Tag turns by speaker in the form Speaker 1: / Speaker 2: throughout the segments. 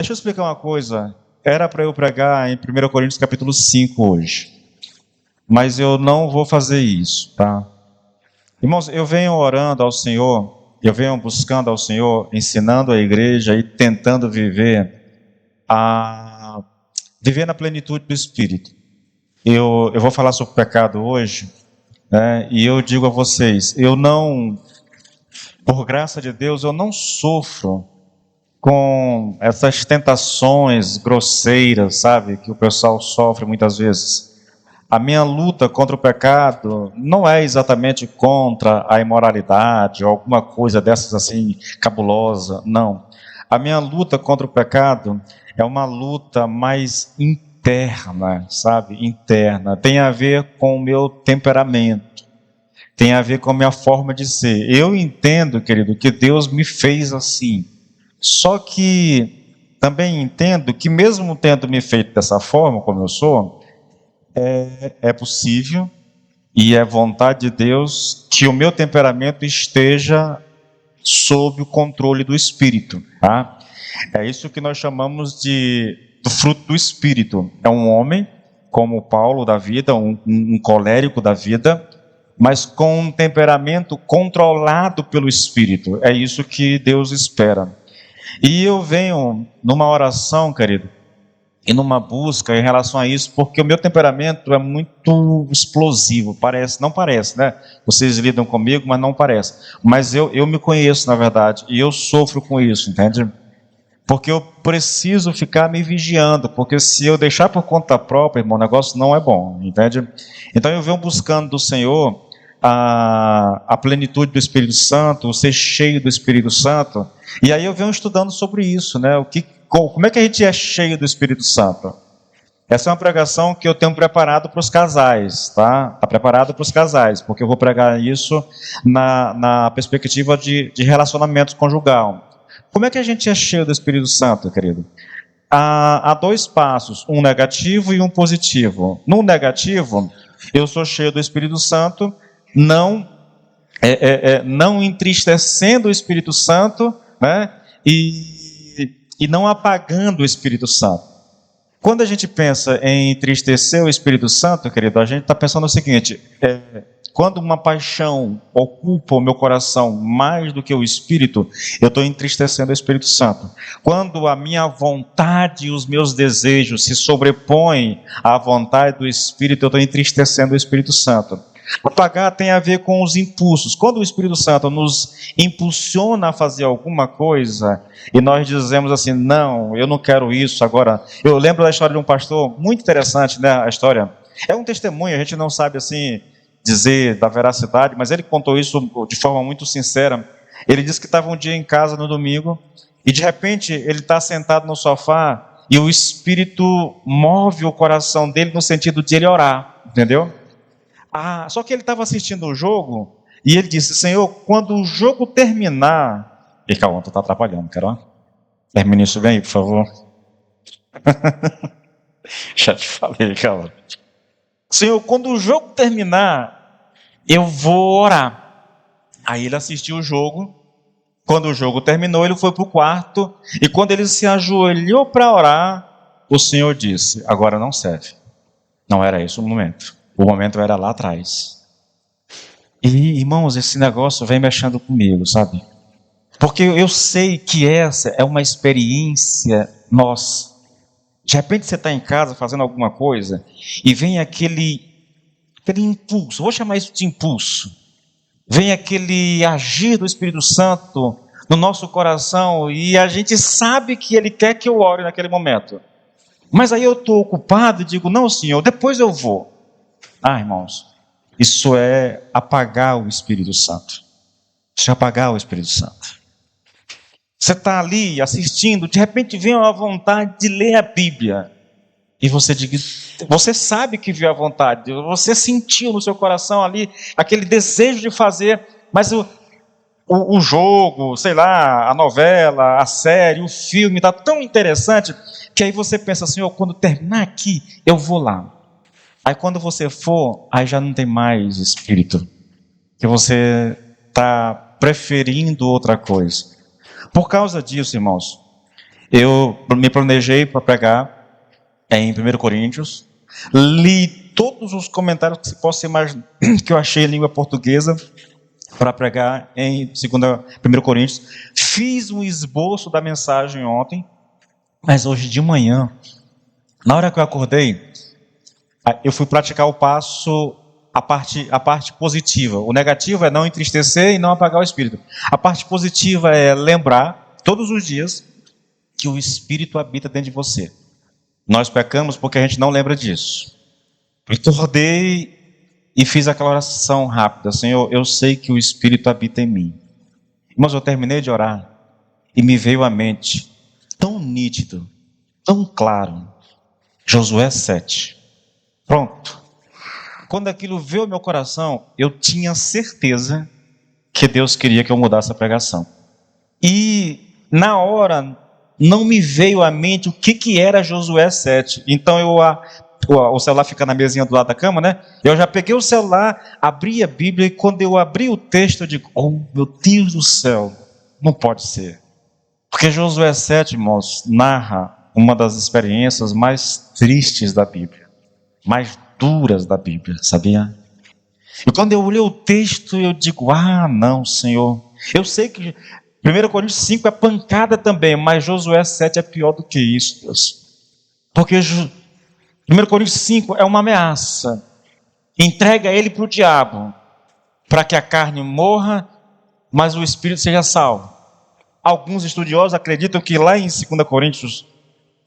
Speaker 1: Deixa eu explicar uma coisa. Era para eu pregar em 1 Coríntios capítulo 5 hoje, mas eu não vou fazer isso, tá? Irmãos, eu venho orando ao Senhor, eu venho buscando ao Senhor, ensinando a igreja e tentando viver na plenitude do Espírito. Eu vou falar sobre pecado hoje, né? E eu digo a vocês, por graça de Deus, eu não sofro com essas tentações grosseiras, sabe, que o pessoal sofre muitas vezes. A minha luta contra o pecado não é exatamente contra a imoralidade ou alguma coisa dessas assim cabulosa, não. A minha luta contra o pecado é uma luta mais interna, sabe, interna. Tem a ver com o meu temperamento, tem a ver com a minha forma de ser. Eu entendo, querido, que Deus me fez assim. Só que também entendo que mesmo tendo me feito dessa forma, como eu sou, é possível e é vontade de Deus que o meu temperamento esteja sob o controle do Espírito, tá? É isso que nós chamamos do fruto do Espírito. É um homem, como Paulo da vida, um colérico da vida, mas com um temperamento controlado pelo Espírito. É isso que Deus espera. E eu venho numa oração, querido, e numa busca em relação a isso, porque o meu temperamento é muito explosivo, não parece, né? Vocês lidam comigo, mas não parece. Mas eu me conheço, na verdade, e eu sofro com isso, entende? Porque eu preciso ficar me vigiando, porque se eu deixar por conta própria, irmão, o negócio não é bom, entende? Então eu venho buscando do Senhor a plenitude do Espírito Santo, o ser cheio do Espírito Santo, e aí eu venho estudando sobre isso, né? Como é que a gente é cheio do Espírito Santo? Essa é uma pregação que eu tenho preparado para os casais, tá? Está preparado para os casais, porque eu vou pregar isso na perspectiva de relacionamento conjugal. Como é que a gente é cheio do Espírito Santo, querido? Há dois passos, um negativo e um positivo. No negativo, eu sou cheio do Espírito Santo, não entristecendo o Espírito Santo, né? E não apagando o Espírito Santo. Quando a gente pensa em entristecer o Espírito Santo, querido, a gente está pensando o seguinte: quando uma paixão ocupa o meu coração mais do que o Espírito, eu estou entristecendo o Espírito Santo. Quando a minha vontade e os meus desejos se sobrepõem à vontade do Espírito, eu estou entristecendo o Espírito Santo. Apagar tem a ver com os impulsos. Quando o Espírito Santo nos impulsiona a fazer alguma coisa e nós dizemos assim: não, eu não quero isso agora. Eu lembro da história de um pastor muito interessante, né? A história é um testemunho, a gente não sabe assim dizer da veracidade, mas ele contou isso de forma muito sincera. Ele disse que estava um dia em casa no domingo e de repente ele está sentado no sofá e o Espírito move o coração dele no sentido de ele orar, entendeu? Só que ele estava assistindo o jogo e ele disse: Senhor, quando o jogo terminar... E calma, tu está atrapalhando, quero. Termine isso bem, por favor. Já te falei, calma. Senhor, quando o jogo terminar, eu vou orar. Aí ele assistiu o jogo. Quando o jogo terminou, ele foi para o quarto. E quando ele se ajoelhou para orar, o Senhor disse: agora não serve. Não era esse o momento. O momento era lá atrás. E, irmãos, esse negócio vem mexendo comigo, sabe? Porque eu sei que essa é uma experiência nossa. De repente você está em casa fazendo alguma coisa e vem aquele impulso, vou chamar isso de impulso. Vem aquele agir do Espírito Santo no nosso coração e a gente sabe que Ele quer que eu ore naquele momento. Mas aí eu estou ocupado e digo: não, Senhor, depois eu vou. Irmãos, isso é apagar o Espírito Santo. Isso é apagar o Espírito Santo. Você está ali assistindo, de repente vem uma vontade de ler a Bíblia. E você sabe que viu a vontade, você sentiu no seu coração ali aquele desejo de fazer, mas o jogo, sei lá, a novela, a série, o filme está tão interessante que aí você pensa: Senhor, quando terminar aqui, eu vou lá. Aí quando você for, aí já não tem mais Espírito, que você está preferindo outra coisa. Por causa disso, irmãos, eu me planejei para pregar em 1 Coríntios, li todos os comentários que se possa imaginar, que eu achei em língua portuguesa, para pregar em 1 Coríntios. Fiz um esboço da mensagem ontem, mas hoje de manhã, na hora que eu acordei, eu fui praticar o passo, a parte positiva. O negativo é não entristecer e não apagar o espírito. A parte positiva é lembrar, todos os dias, que o Espírito habita dentro de você. Nós pecamos porque a gente não lembra disso. Acordei e fiz aquela oração rápida: Senhor, eu sei que o Espírito habita em mim. Mas eu terminei de orar e me veio à mente, tão nítido, tão claro, Josué 7. Pronto. Quando aquilo veio ao meu coração, eu tinha certeza que Deus queria que eu mudasse a pregação. E na hora não me veio à mente o que era Josué 7. Então o celular fica na mesinha do lado da cama, né? Eu já peguei o celular, abri a Bíblia, e quando eu abri o texto, eu digo: oh, meu Deus do céu, não pode ser. Porque Josué 7, irmãos, narra uma das experiências mais tristes da Bíblia, mais duras da Bíblia, sabia? E quando eu olhei o texto, eu digo: ah, não, Senhor. Eu sei que 1 Coríntios 5 é pancada também, mas Josué 7 é pior do que isso, Deus. Porque 1 Coríntios 5 é uma ameaça. Entrega ele para o diabo, para que a carne morra, mas o espírito seja salvo. Alguns estudiosos acreditam que lá em 2 Coríntios,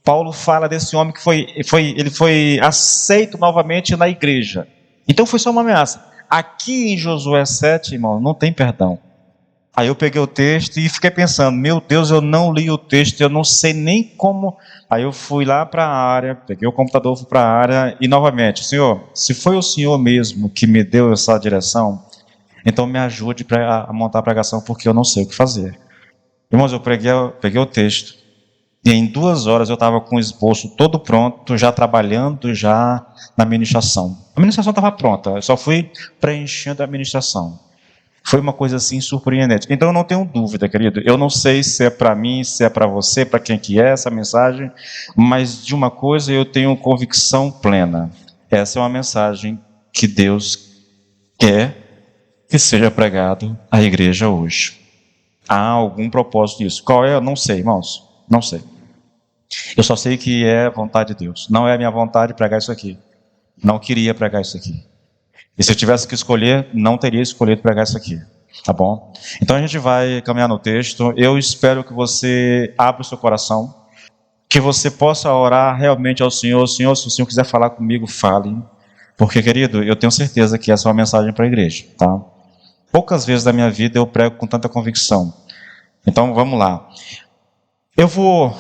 Speaker 1: Paulo fala desse homem que ele foi aceito novamente na igreja. Então foi só uma ameaça. Aqui em Josué 7, irmão, não tem perdão. Aí eu peguei o texto e fiquei pensando: meu Deus, eu não li o texto, eu não sei nem como. Aí eu fui lá para a área, peguei o computador, fui para a área e novamente: Senhor, se foi o Senhor mesmo que me deu essa direção, então me ajude a montar a pregação, porque eu não sei o que fazer. Irmãos, eu peguei o texto e em 2 horas eu estava com o esboço todo pronto, já trabalhando já na ministração. A ministração estava pronta, eu só fui preenchendo a ministração. Foi uma coisa assim surpreendente. Então eu não tenho dúvida, querido. Eu não sei se é para mim, se é para você, para quem que é essa mensagem, mas de uma coisa eu tenho convicção plena. Essa é uma mensagem que Deus quer que seja pregado à igreja hoje. Há algum propósito nisso. Qual é? Eu não sei, irmãos. Não sei. Eu só sei que é vontade de Deus. Não é a minha vontade pregar isso aqui. Não queria pregar isso aqui. E se eu tivesse que escolher, não teria escolhido pregar isso aqui, tá bom? Então a gente vai caminhar no texto. Eu espero que você abra o seu coração, que você possa orar realmente ao Senhor. Senhor, se o Senhor quiser falar comigo, fale. Porque, querido, eu tenho certeza que essa é uma mensagem para a igreja, tá? Poucas vezes da minha vida eu prego com tanta convicção. Então vamos lá. Eu vou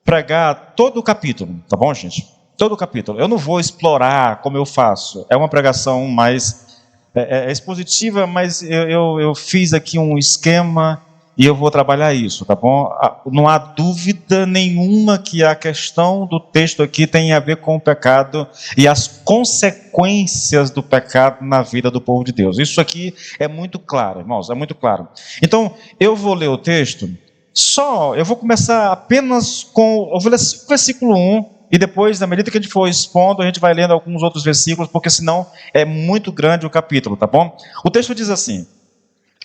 Speaker 1: pregar todo o capítulo, tá bom, gente? Todo o capítulo. Eu não vou explorar como eu faço. É uma pregação mais expositiva, mas eu fiz aqui um esquema e eu vou trabalhar isso, tá bom? Não há dúvida nenhuma que a questão do texto aqui tem a ver com o pecado e as consequências do pecado na vida do povo de Deus. Isso aqui é muito claro, irmãos, é muito claro. Então, eu vou ler o texto, eu vou começar apenas com o versículo 1, e depois, na medida que a gente for expondo, a gente vai lendo alguns outros versículos, porque senão é muito grande o capítulo, tá bom? O texto diz assim: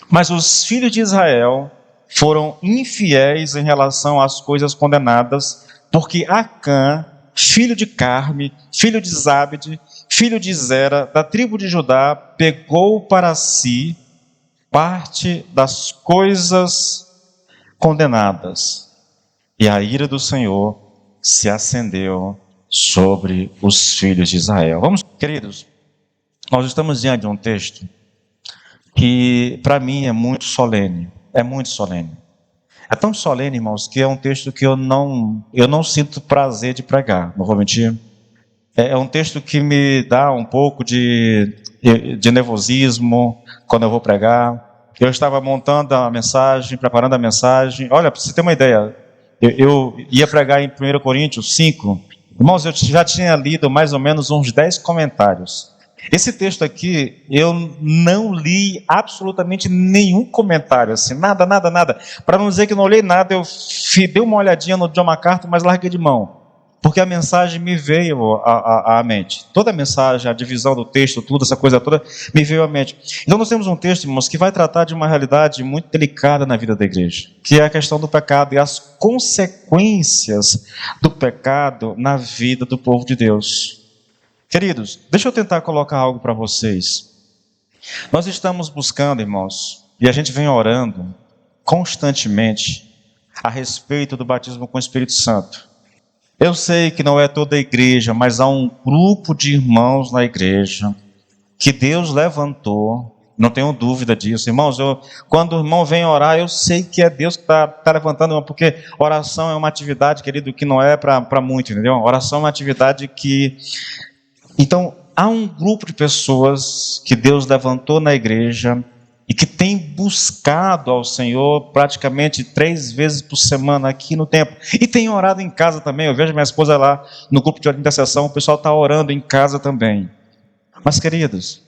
Speaker 1: mas os filhos de Israel foram infiéis em relação às coisas condenadas, porque Acã, filho de Carme, filho de Zabde, filho de Zera, da tribo de Judá, pegou para si parte das coisas condenadas, e a ira do Senhor se acendeu sobre os filhos de Israel. Vamos, queridos, nós estamos diante de um texto que para mim é muito solene. É muito solene. É tão solene, irmãos, que é um texto que eu não sinto prazer de pregar, não vou mentir. É um texto que me dá um pouco de nervosismo quando eu vou pregar. Eu estava montando a mensagem, preparando a mensagem. Olha, para você ter uma ideia, eu ia pregar em 1 Coríntios 5. Irmãos, eu já tinha lido mais ou menos uns 10 comentários. Esse texto aqui, eu não li absolutamente nenhum comentário, assim, nada, nada, nada. Para não dizer que não olhei nada, eu dei uma olhadinha no John MacArthur, mas larguei de mão. Porque a mensagem me veio à mente. Toda a mensagem, a divisão do texto, tudo, essa coisa toda, me veio à mente. Então nós temos um texto, irmãos, que vai tratar de uma realidade muito delicada na vida da igreja, que é a questão do pecado e as consequências do pecado na vida do povo de Deus. Queridos, deixa eu tentar colocar algo para vocês. Nós estamos buscando, irmãos, e a gente vem orando constantemente a respeito do batismo com o Espírito Santo. Eu sei que não é toda a igreja, mas há um grupo de irmãos na igreja que Deus levantou, não tenho dúvida disso. Irmãos, quando o irmão vem orar, eu sei que é Deus que está levantando, porque oração é uma atividade, querido, que não é para muito, entendeu? Oração é uma atividade que... Então, há um grupo de pessoas que Deus levantou na igreja e que tem buscado ao Senhor praticamente 3 vezes por semana aqui no templo. E tem orado em casa também. Eu vejo minha esposa lá no grupo de intercessão, o pessoal está orando em casa também. Mas, queridos,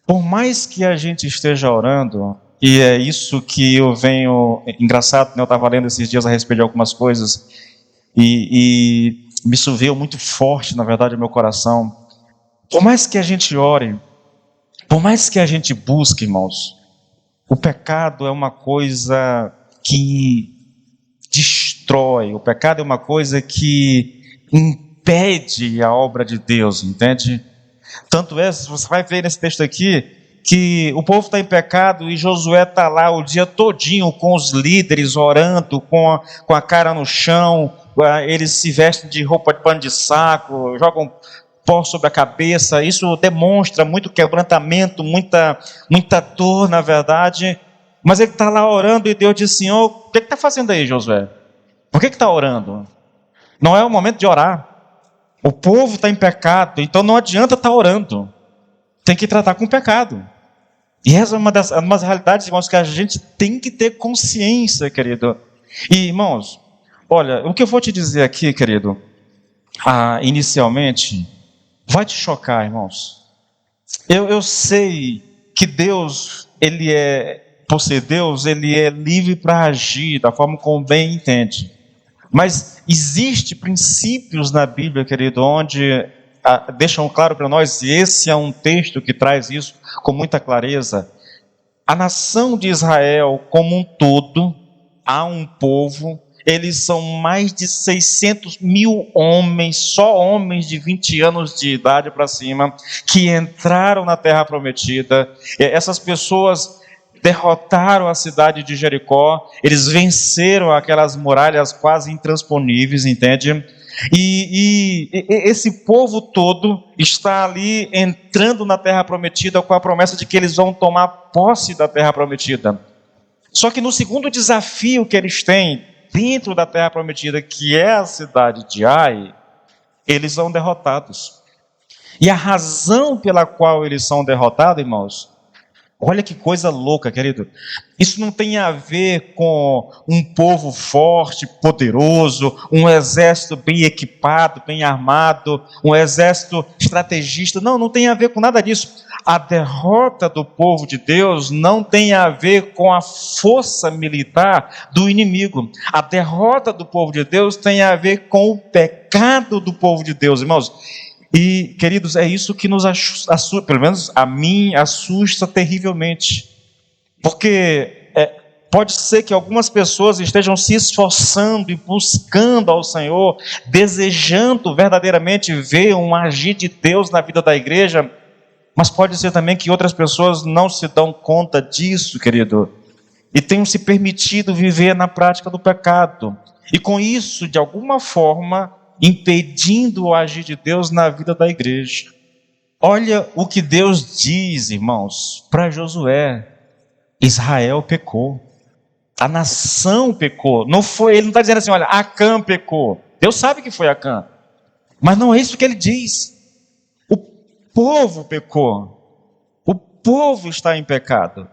Speaker 1: por mais que a gente esteja orando, e é isso que eu venho... Engraçado, né? Eu estava lendo esses dias a respeito de algumas coisas, e isso veio muito forte, na verdade, no meu coração. Por mais que a gente ore, por mais que a gente busque, irmãos, o pecado é uma coisa que destrói, o pecado é uma coisa que impede a obra de Deus, entende? Tanto é, você vai ver nesse texto aqui, que o povo está em pecado e Josué está lá o dia todinho com os líderes orando, com a cara no chão, eles se vestem de roupa de pano de saco, jogam pó sobre a cabeça. Isso demonstra muito quebrantamento, muita dor, na verdade. Mas ele está lá orando e Deus diz: Senhor, o que está fazendo aí, Josué? Por que está orando? Não é o momento de orar. O povo está em pecado, então não adianta estar orando. Tem que tratar com o pecado. E essa é uma das realidades, irmãos, que a gente tem que ter consciência, querido. E, irmãos, olha, o que eu vou te dizer aqui, querido, inicialmente, vai te chocar, irmãos. Eu sei que Deus, por ser Deus, Ele é livre para agir da forma como bem entende. Mas existem princípios na Bíblia, querido, onde deixam claro para nós, e esse é um texto que traz isso com muita clareza. A nação de Israel como um todo, há um povo, eles são mais de 600 mil homens, só homens de 20 anos de idade para cima, que entraram na terra prometida. Essas pessoas derrotaram a cidade de Jericó, eles venceram aquelas muralhas quase intransponíveis, entende? E esse povo todo está ali entrando na terra prometida com a promessa de que eles vão tomar posse da terra prometida. Só que no segundo desafio que eles têm dentro da terra prometida, que é a cidade de Ai, eles são derrotados. E a razão pela qual eles são derrotados, irmãos, olha que coisa louca, querido. Isso não tem a ver com um povo forte, poderoso, um exército bem equipado, bem armado, um exército estrategista. Não tem a ver com nada disso. A derrota do povo de Deus não tem a ver com a força militar do inimigo. A derrota do povo de Deus tem a ver com o pecado do povo de Deus, irmãos. E, queridos, é isso que nos assusta, pelo menos a mim assusta terrivelmente. Porque pode ser que algumas pessoas estejam se esforçando e buscando ao Senhor, desejando verdadeiramente ver um agir de Deus na vida da igreja, mas pode ser também que outras pessoas não se dão conta disso, querido, e tenham se permitido viver na prática do pecado. E com isso, de alguma forma, impedindo o agir de Deus na vida da igreja. Olha o que Deus diz, irmãos, para Josué: Israel pecou, a nação pecou. Ele não está dizendo assim, olha, Acã pecou. Deus sabe que foi Acã, mas não é isso que ele diz. O povo pecou, o povo está em pecado,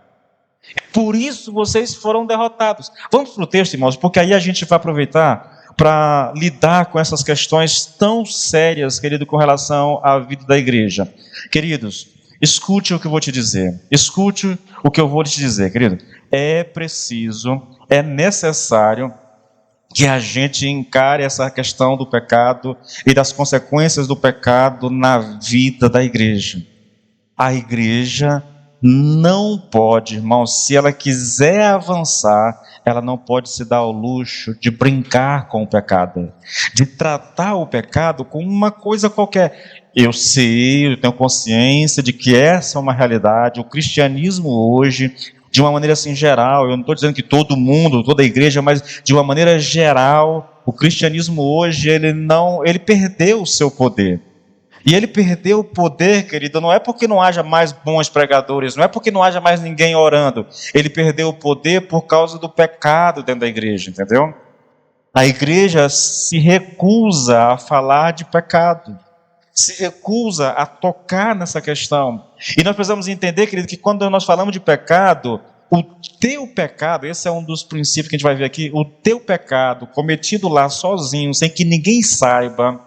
Speaker 1: por isso vocês foram derrotados. Vamos para o texto, irmãos, porque aí a gente vai aproveitar para lidar com essas questões tão sérias, querido, com relação à vida da igreja. Queridos, escute o que eu vou te dizer. Escute o que eu vou te dizer, querido. É preciso, é necessário que a gente encare essa questão do pecado e das consequências do pecado na vida da igreja. A igreja não pode, irmão, se ela quiser avançar, ela não pode se dar ao luxo de brincar com o pecado, de tratar o pecado como uma coisa qualquer. Eu sei, eu tenho consciência de que essa é uma realidade. O cristianismo hoje, de uma maneira assim geral, eu não estou dizendo que todo mundo, toda a igreja, mas de uma maneira geral, o cristianismo hoje, ele perdeu o seu poder. E ele perdeu o poder, querido, não é porque não haja mais bons pregadores, não é porque não haja mais ninguém orando. Ele perdeu o poder por causa do pecado dentro da igreja, entendeu? A igreja se recusa a falar de pecado, se recusa a tocar nessa questão. E nós precisamos entender, querido, que quando nós falamos de pecado, o teu pecado, esse é um dos princípios que a gente vai ver aqui, o teu pecado cometido lá sozinho, sem que ninguém saiba,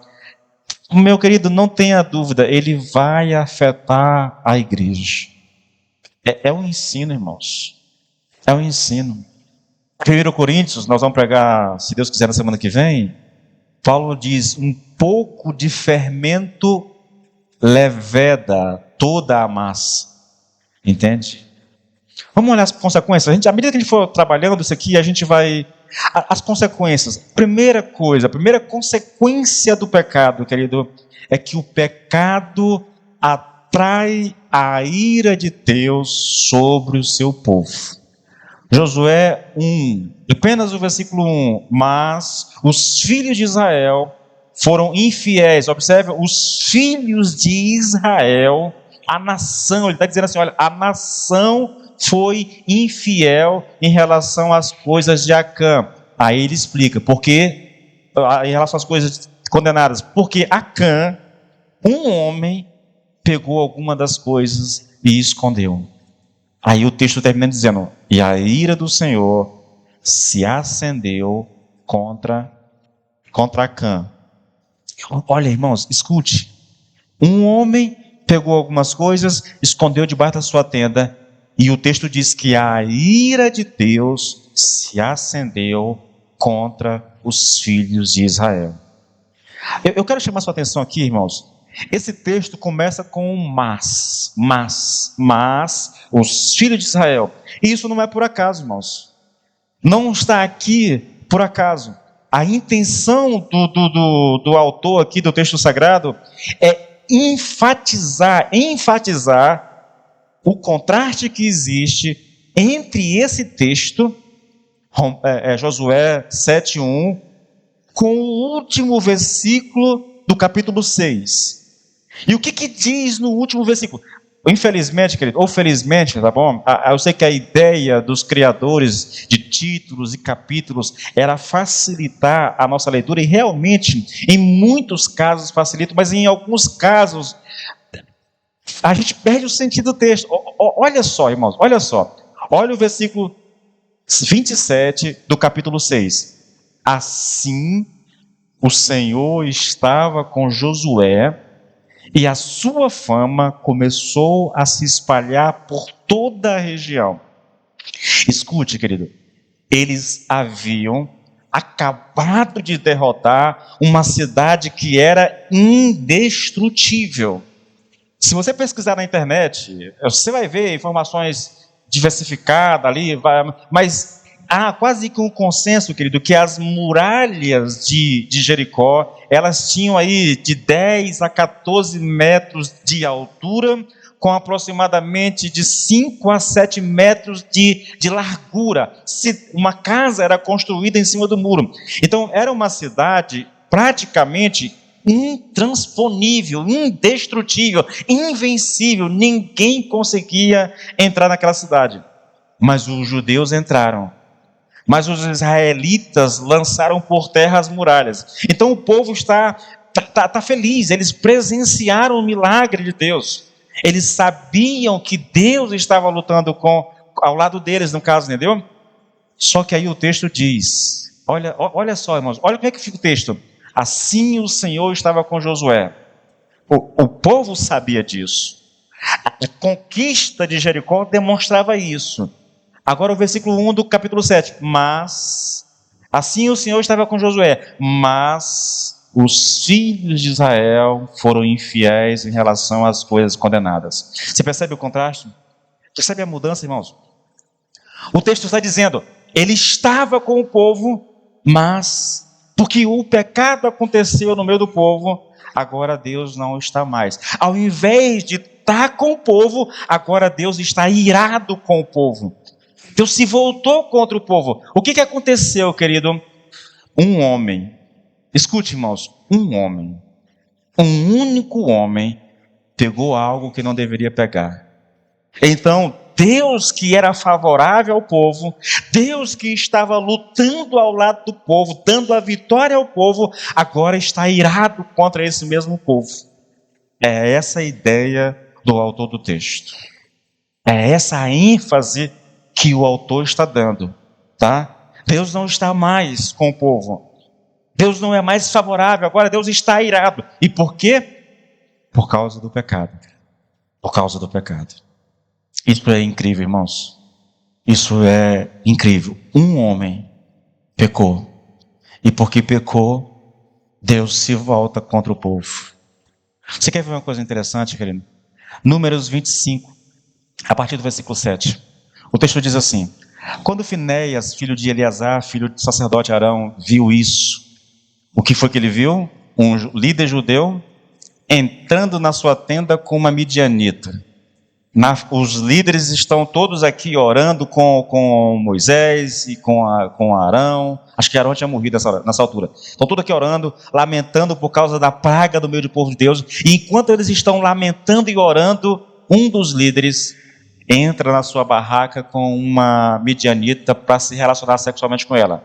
Speaker 1: meu querido, não tenha dúvida, ele vai afetar a igreja. É um ensino, irmãos. É um ensino. 1 Coríntios, nós vamos pregar, se Deus quiser, na semana que vem. Paulo diz, um pouco de fermento leveda toda a massa. Entende? Vamos olhar as consequências. À medida que a gente for trabalhando isso aqui, a gente vai... As consequências. Primeira coisa, a primeira consequência do pecado, querido, é que o pecado atrai a ira de Deus sobre o seu povo. Josué 1, apenas o versículo 1. Mas os filhos de Israel foram infiéis. Observe, os filhos de Israel, a nação, ele está dizendo assim, olha, a nação foi infiel em relação às coisas de Acã. Aí ele explica, porque, em relação às coisas condenadas, porque Acã, um homem, pegou alguma das coisas e escondeu. Aí o texto termina dizendo, e a ira do Senhor se acendeu contra Acã. Olha, irmãos, escute. Um homem pegou algumas coisas, escondeu debaixo da sua tenda, e o texto diz que a ira de Deus se acendeu contra os filhos de Israel. Eu quero chamar sua atenção aqui, irmãos. Esse texto começa com um mas, os filhos de Israel. E isso não é por acaso, irmãos. Não está aqui por acaso. A intenção do autor aqui do texto sagrado é enfatizar o contraste que existe entre esse texto, Josué 7:1, com o último versículo do capítulo 6. E o que diz no último versículo? Infelizmente, querido, ou felizmente, tá bom? Eu sei que a ideia dos criadores de títulos e capítulos era facilitar a nossa leitura, e realmente, em muitos casos facilita, mas em alguns casos a gente perde o sentido do texto. Olha só, irmãos, olha só. Olha o versículo 27 do capítulo 6. Assim, o Senhor estava com Josué, e a sua fama começou a se espalhar por toda a região. Escute, querido, eles haviam acabado de derrotar uma cidade que era indestrutível. Se você pesquisar na internet, você vai ver informações diversificadas ali, mas há quase que um consenso, querido, que as muralhas de Jericó, elas tinham aí de 10 a 14 metros de altura, com aproximadamente de 5 a 7 metros de largura. Uma casa era construída em cima do muro. Então, era uma cidade praticamente intransponível, indestrutível, invencível. Ninguém conseguia entrar naquela cidade. Mas os judeus entraram. Mas os israelitas lançaram por terra as muralhas. Então o povo está feliz. Eles presenciaram o milagre de Deus. Eles sabiam que Deus estava lutando ao lado deles, no caso, entendeu? Só que aí o texto diz Olha só, irmãos, olha como é que fica o texto. Assim o Senhor estava com Josué. O povo sabia disso. A conquista de Jericó demonstrava isso. Agora o versículo 1 do capítulo 7. Mas, assim o Senhor estava com Josué, mas os filhos de Israel foram infiéis em relação às coisas condenadas. Você percebe o contraste? Percebe a mudança, irmãos? O texto está dizendo, ele estava com o povo, mas porque o pecado aconteceu no meio do povo, agora Deus não está mais. Ao invés de estar com o povo, agora Deus está irado com o povo. Deus se voltou contra o povo. O que aconteceu, querido? Um homem, escute, irmãos, um único homem, pegou algo que não deveria pegar. Então, Deus que era favorável ao povo, Deus que estava lutando ao lado do povo, dando a vitória ao povo, agora está irado contra esse mesmo povo. É essa a ideia do autor do texto. É essa a ênfase que o autor está dando, tá? Deus não está mais com o povo. Deus não é mais favorável, agora Deus está irado. E por quê? Por causa do pecado. Por causa do pecado. Isso é incrível, irmãos. Isso é incrível. Um homem pecou. E porque pecou, Deus se volta contra o povo. Você quer ver uma coisa interessante, querido? Números 25, a partir do versículo 7. O texto diz assim: quando Finéias, filho de Eleazar, filho do sacerdote Arão, viu isso, o que foi que ele viu? Um líder judeu entrando na sua tenda com uma midianita. Os líderes estão todos aqui orando com Moisés e com Arão. Acho que Arão tinha morrido nessa altura. Estão todos aqui orando, lamentando por causa da praga do meio do povo de Deus. E enquanto eles estão lamentando e orando, um dos líderes entra na sua barraca com uma midianita para se relacionar sexualmente com ela.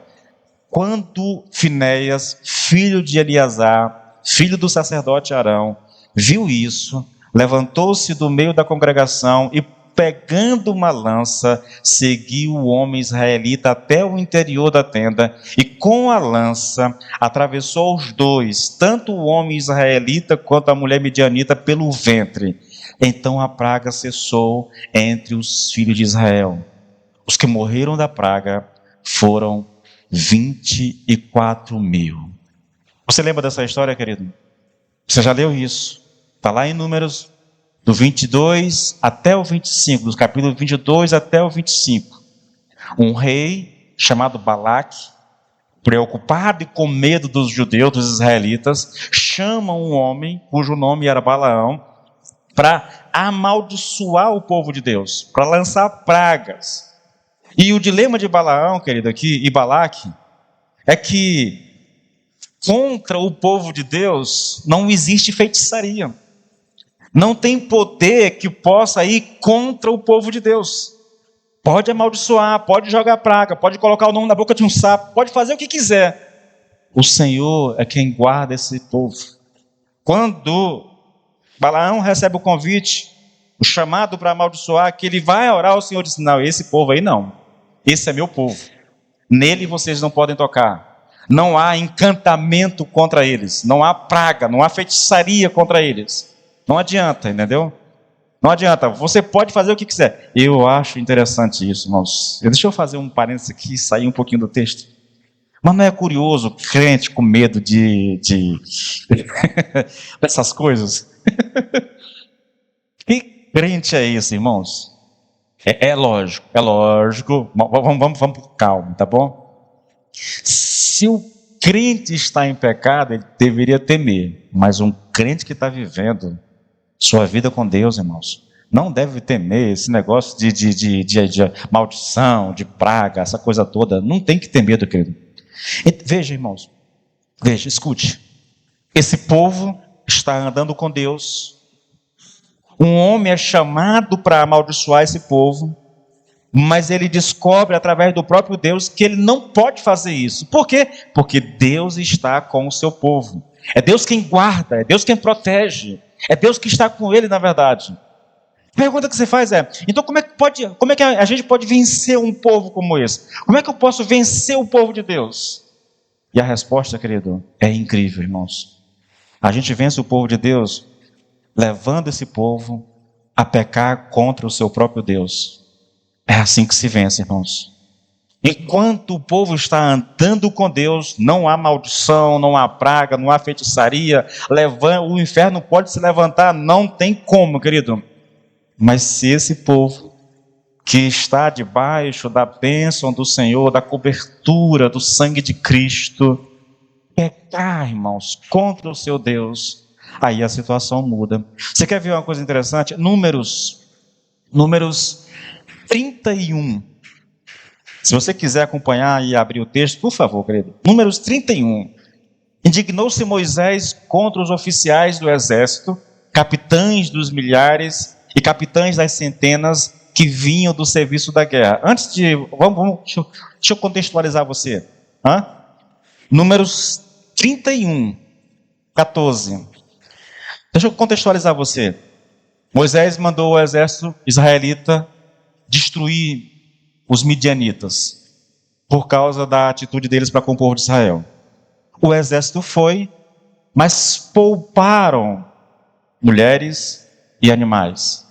Speaker 1: Quando Finéias, filho de Eleazar, filho do sacerdote Arão, viu isso, levantou-se do meio da congregação e, pegando uma lança, seguiu o homem israelita até o interior da tenda e, com a lança, atravessou os dois, tanto o homem israelita quanto a mulher midianita, pelo ventre. Então a praga cessou entre os filhos de Israel. Os que morreram da praga foram 24.000. Você lembra dessa história, querido? Você já leu isso? Está lá em Números, do 22 até o 25, dos capítulos 22 até o 25. Um rei chamado Balaque, preocupado e com medo dos judeus, dos israelitas, chama um homem, cujo nome era Balaão, para amaldiçoar o povo de Deus, para lançar pragas. E o dilema de Balaão, querido, aqui, e Balaque, é que contra o povo de Deus não existe feitiçaria. Não tem poder que possa ir contra o povo de Deus. Pode amaldiçoar, pode jogar praga, pode colocar o nome na boca de um sapo, pode fazer o que quiser. O Senhor é quem guarda esse povo. Quando Balaão recebe o convite, o chamado para amaldiçoar, que ele vai orar, o Senhor disse: não, esse povo aí não. Esse é meu povo. Nele vocês não podem tocar. Não há encantamento contra eles. Não há praga, não há feitiçaria contra eles. Não adianta, entendeu? Não adianta. Você pode fazer o que quiser. Eu acho interessante isso, irmãos. Deixa eu fazer um parênteses aqui e sair um pouquinho do texto. Mas não é curioso, crente com medo de dessas coisas? Que crente é esse, irmãos? É lógico. Vamos com calma, tá bom? Se o crente está em pecado, ele deveria temer. Mas um crente que está vivendo sua vida com Deus, irmãos, não deve temer esse negócio de maldição, de praga, essa coisa toda. Não tem que ter medo, querido. Veja, irmãos, escute. Esse povo está andando com Deus. Um homem é chamado para amaldiçoar esse povo, mas ele descobre através do próprio Deus que ele não pode fazer isso. Por quê? Porque Deus está com o seu povo. É Deus quem guarda, é Deus quem protege, é Deus que está com ele, na verdade. A pergunta que você faz é: então como é que a gente pode vencer um povo como esse? Como é que eu posso vencer o povo de Deus? E a resposta, querido, é incrível, irmãos. A gente vence o povo de Deus levando esse povo a pecar contra o seu próprio Deus. É assim que se vence, irmãos. Enquanto o povo está andando com Deus, não há maldição, não há praga, não há feitiçaria, o inferno pode se levantar, não tem como, querido. Mas se esse povo que está debaixo da bênção do Senhor, da cobertura do sangue de Cristo, pecar, irmãos, contra o seu Deus, aí a situação muda. Você quer ver uma coisa interessante? Números 31. Se você quiser acompanhar e abrir o texto, por favor, querido. Números 31. Indignou-se Moisés contra os oficiais do exército, capitães dos milhares e capitães das centenas que vinham do serviço da guerra. Antes de... deixa eu contextualizar você. Números 31, 14. Deixa eu contextualizar você. Moisés mandou o exército israelita destruir os midianitas por causa da atitude deles para com o povo de Israel. O exército foi, mas pouparam mulheres e animais.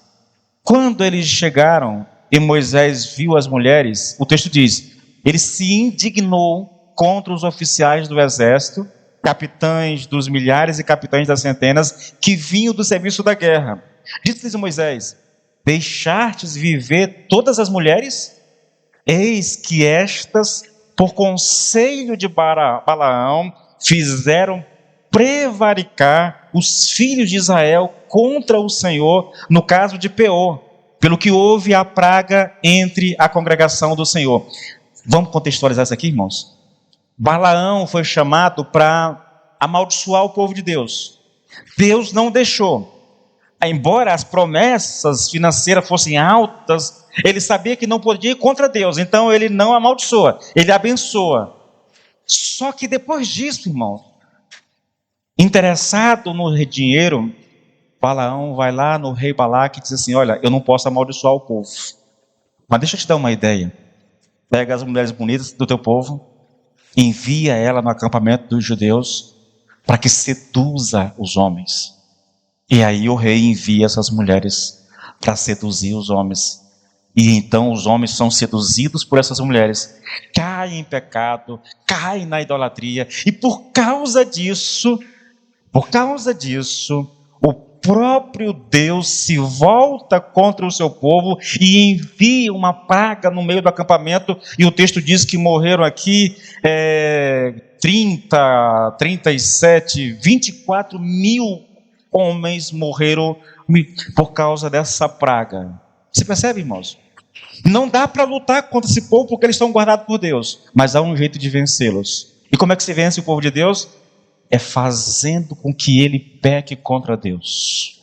Speaker 1: Quando eles chegaram e Moisés viu as mulheres, o texto diz, ele se indignou contra os oficiais do exército, capitães dos milhares e capitães das centenas, que vinham do serviço da guerra. Disse-lhes Moisés, deixastes viver todas as mulheres? Eis que estas, por conselho de Balaão, fizeram prevaricar os filhos de Israel contra o Senhor, no caso de Peor, pelo que houve a praga entre a congregação do Senhor. Vamos contextualizar isso aqui, irmãos? Balaão foi chamado para amaldiçoar o povo de Deus. Deus não deixou. Embora as promessas financeiras fossem altas, ele sabia que não podia ir contra Deus, então ele não amaldiçoa, ele abençoa. Só que depois disso, irmão, interessado no dinheiro, Balaão vai lá no rei Balaque e diz assim, olha, eu não posso amaldiçoar o povo, mas deixa eu te dar uma ideia, pega as mulheres bonitas do teu povo, envia ela no acampamento dos judeus, para que seduza os homens. E aí o rei envia essas mulheres para seduzir os homens. E então os homens são seduzidos por essas mulheres, caem em pecado, caem na idolatria. E por causa disso, o próprio Deus se volta contra o seu povo e envia uma praga no meio do acampamento. E o texto diz que morreram aqui 30, 37, 24 mil homens morreram por causa dessa praga. Você percebe, irmãos? Não dá para lutar contra esse povo porque eles estão guardados por Deus, mas há um jeito de vencê-los. E como é que se vence o povo de Deus? É fazendo com que ele peque contra Deus.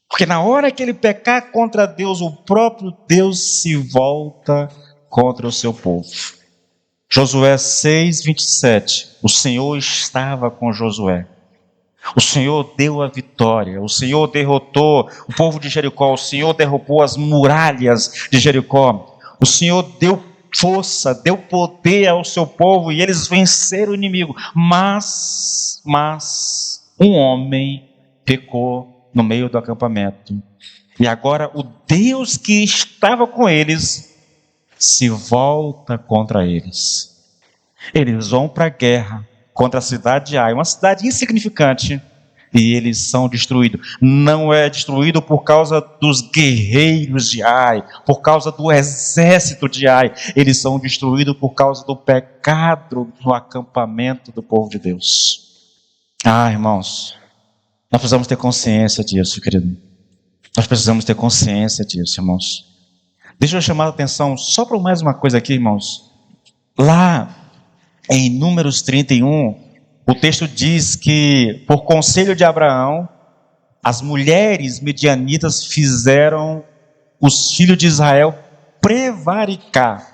Speaker 1: Porque na hora que ele pecar contra Deus, o próprio Deus se volta contra o seu povo. Josué 6, 27. O Senhor estava com Josué. O Senhor deu a vitória, o Senhor derrotou o povo de Jericó, o Senhor derrubou as muralhas de Jericó, o Senhor deu força, deu poder ao seu povo e eles venceram o inimigo. Mas um homem pecou no meio do acampamento. E agora o Deus que estava com eles se volta contra eles. Eles vão para a guerra contra a cidade de Ai, uma cidade insignificante, e eles são destruídos. Não é destruído por causa dos guerreiros de Ai, por causa do exército de Ai, eles são destruídos por causa do pecado no acampamento do povo de Deus. Irmãos, nós precisamos ter consciência disso, querido. Nós precisamos ter consciência disso, irmãos. Deixa eu chamar a atenção só para mais uma coisa aqui, irmãos. Lá em Números 31, o texto diz que, por conselho de Abraão, as mulheres midianitas fizeram os filhos de Israel prevaricar.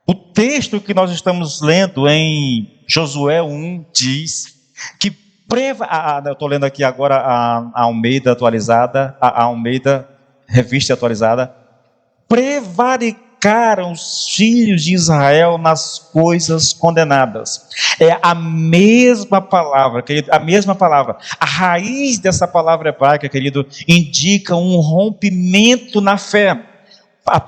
Speaker 1: O texto que nós estamos lendo em Josué 1 diz que eu estou lendo aqui agora a Almeida atualizada, a Almeida Revista Atualizada. Prevaricar educaram os filhos de Israel nas coisas condenadas. É a mesma palavra, querido, a mesma palavra. A raiz dessa palavra hebraica, querido, indica um rompimento na fé.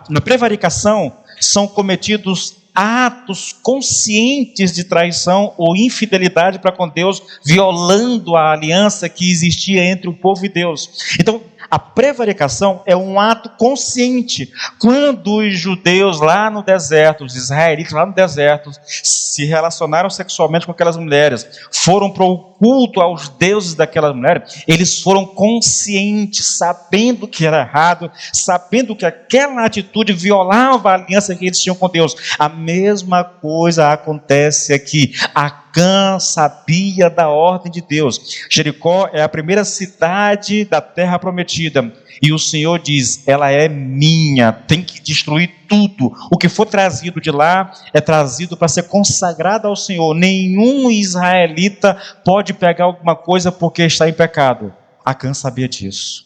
Speaker 1: Na prevaricação são cometidos atos conscientes de traição ou infidelidade para com Deus, violando a aliança que existia entre o povo e Deus. Então, a prevaricação é um ato consciente. Quando os judeus lá no deserto, os israelitas lá no deserto, se relacionaram sexualmente com aquelas mulheres, foram para o culto aos deuses daquelas mulheres, eles foram conscientes, sabendo que era errado, sabendo que aquela atitude violava a aliança que eles tinham com Deus. A mesma coisa acontece aqui. Acã sabia da ordem de Deus. Jericó é a primeira cidade da terra prometida. E o Senhor diz, ela é minha, tem que destruir tudo. O que for trazido de lá é trazido para ser consagrado ao Senhor. Nenhum israelita pode pegar alguma coisa porque está em pecado. Acã sabia disso.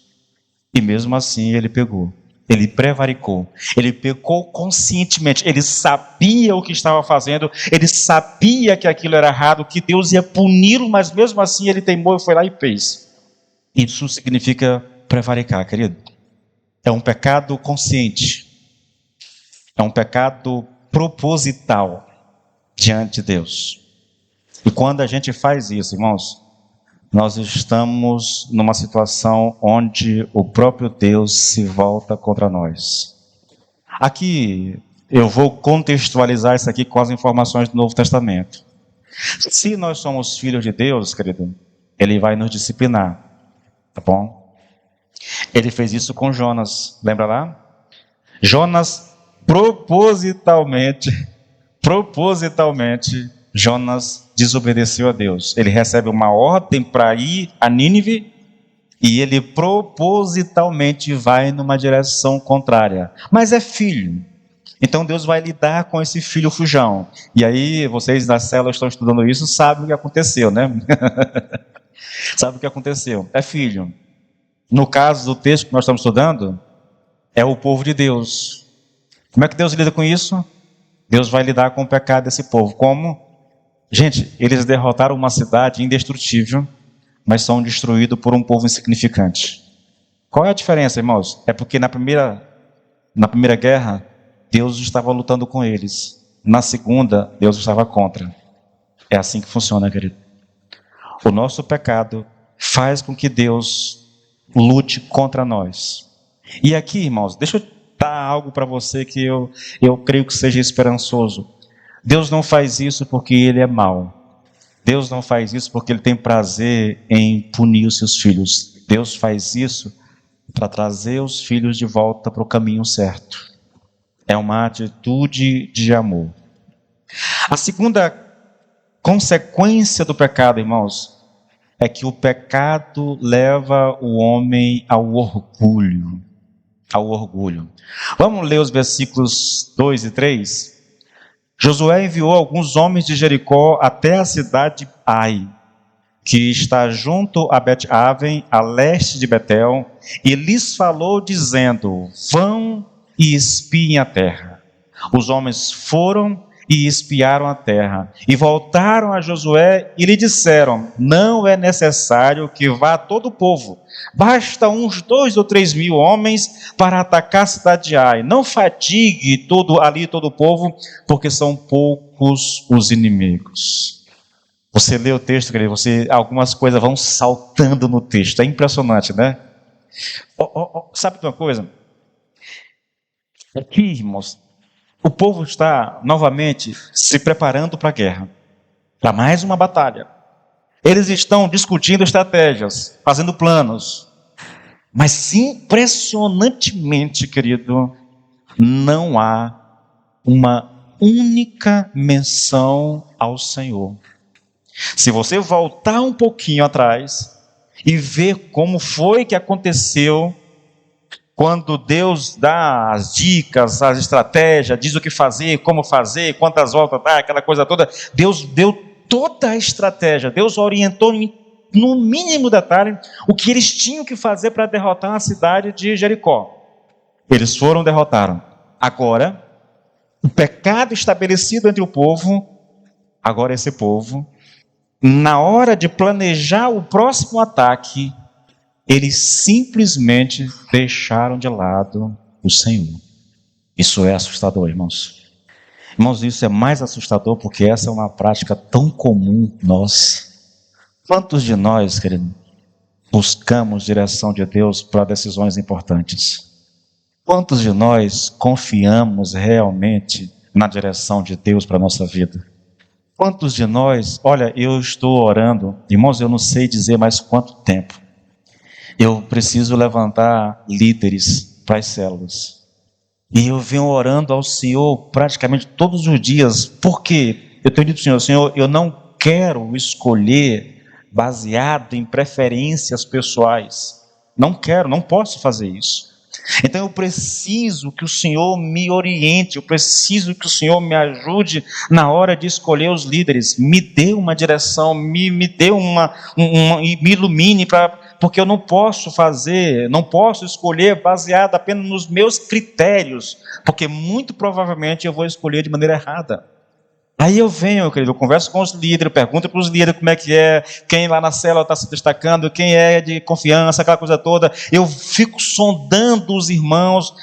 Speaker 1: E mesmo assim ele pegou. Ele prevaricou, ele pecou conscientemente, ele sabia o que estava fazendo, ele sabia que aquilo era errado, que Deus ia puni-lo, mas mesmo assim ele teimou e foi lá e fez. Isso significa prevaricar, querido. É um pecado consciente, é um pecado proposital diante de Deus. E quando a gente faz isso, irmãos, nós estamos numa situação onde o próprio Deus se volta contra nós. Aqui, eu vou contextualizar isso aqui com as informações do Novo Testamento. Se nós somos filhos de Deus, querido, Ele vai nos disciplinar, tá bom? Ele fez isso com Jonas, lembra lá? Jonas, propositalmente, Jonas desobedeceu a Deus. Ele recebe uma ordem para ir a Nínive e ele propositalmente vai numa direção contrária. Mas é filho. Então Deus vai lidar com esse filho fujão. E aí, vocês da célula estão estudando isso, sabem o que aconteceu, né? Sabe o que aconteceu? É filho. No caso do texto que nós estamos estudando, é o povo de Deus. Como é que Deus lida com isso? Deus vai lidar com o pecado desse povo. Como? Gente, eles derrotaram uma cidade indestrutível, mas são destruídos por um povo insignificante. Qual é a diferença, irmãos? É porque na primeira guerra, Deus estava lutando com eles. Na segunda, Deus estava contra. É assim que funciona, querido. O nosso pecado faz com que Deus lute contra nós. E aqui, irmãos, deixa eu dar algo para você que eu creio que seja esperançoso. Deus não faz isso porque Ele é mau. Deus não faz isso porque Ele tem prazer em punir os seus filhos. Deus faz isso para trazer os filhos de volta para o caminho certo. É uma atitude de amor. A segunda consequência do pecado, irmãos, é que o pecado leva o homem ao orgulho. Ao orgulho. Vamos ler os versículos 2 e 3? Josué enviou alguns homens de Jericó até a cidade de Ai, que está junto a Bet-Aven, a leste de Betel, e lhes falou dizendo, vão e espiem a terra. Os homens foram e espiaram a terra, e voltaram a Josué e lhe disseram, não é necessário que vá todo o povo, basta uns 2 ou 3 mil homens para atacar a cidade de Ai, não fatigue todo o povo, porque são poucos os inimigos. Você lê o texto, querido, algumas coisas vão saltando no texto, é impressionante, né? Sabe de uma coisa? Aqui, irmãos, o povo está novamente se preparando para a guerra, para mais uma batalha. Eles estão discutindo estratégias, fazendo planos, mas impressionantemente, querido, não há uma única menção ao Senhor. Se você voltar um pouquinho atrás e ver como foi que aconteceu, quando Deus dá as dicas, as estratégias, diz o que fazer, como fazer, quantas voltas dá, aquela coisa toda, Deus deu toda a estratégia, Deus orientou no mínimo detalhe o que eles tinham que fazer para derrotar a cidade de Jericó. Eles foram, derrotaram. Agora, o pecado estabelecido entre o povo, agora esse povo, na hora de planejar o próximo ataque, eles simplesmente deixaram de lado o Senhor. Isso é assustador, irmãos. Irmãos, isso é mais assustador porque essa é uma prática tão comum nós. Quantos de nós, querido, buscamos direção de Deus para decisões importantes? Quantos de nós confiamos realmente na direção de Deus para a nossa vida? Quantos de nós, olha, eu estou orando, irmãos, eu não sei dizer mais quanto tempo. Eu preciso levantar líderes para as células. E eu venho orando ao Senhor praticamente todos os dias. Por quê? Eu tenho dito ao Senhor, Senhor, eu não quero escolher baseado em preferências pessoais. Não quero, não posso fazer isso. Então eu preciso que o Senhor me oriente, eu preciso que o Senhor me ajude na hora de escolher os líderes. Me dê uma direção, me dê me ilumine, porque eu não posso escolher baseado apenas nos meus critérios, porque muito provavelmente eu vou escolher de maneira errada. Aí eu venho, querido, eu converso com os líderes, pergunto para os líderes como é que é, quem lá na célula está se destacando, quem é de confiança, aquela coisa toda. Eu fico sondando os irmãos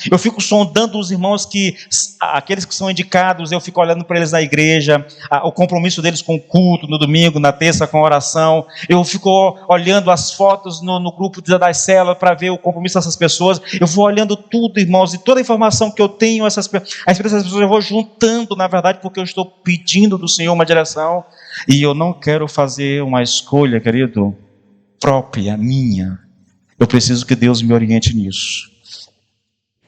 Speaker 1: que, aqueles que são indicados, eu fico olhando para eles na igreja, o compromisso deles com o culto, no domingo, na terça com a oração. Eu fico olhando as fotos no grupo das células para ver o compromisso dessas pessoas. Eu vou olhando tudo, irmãos, e toda a informação que eu tenho, a respeito dessas pessoas, eu vou juntando, na verdade, porque eu estou pedindo do Senhor uma direção, e eu não quero fazer uma escolha, querido, própria, minha. Eu preciso que Deus me oriente nisso.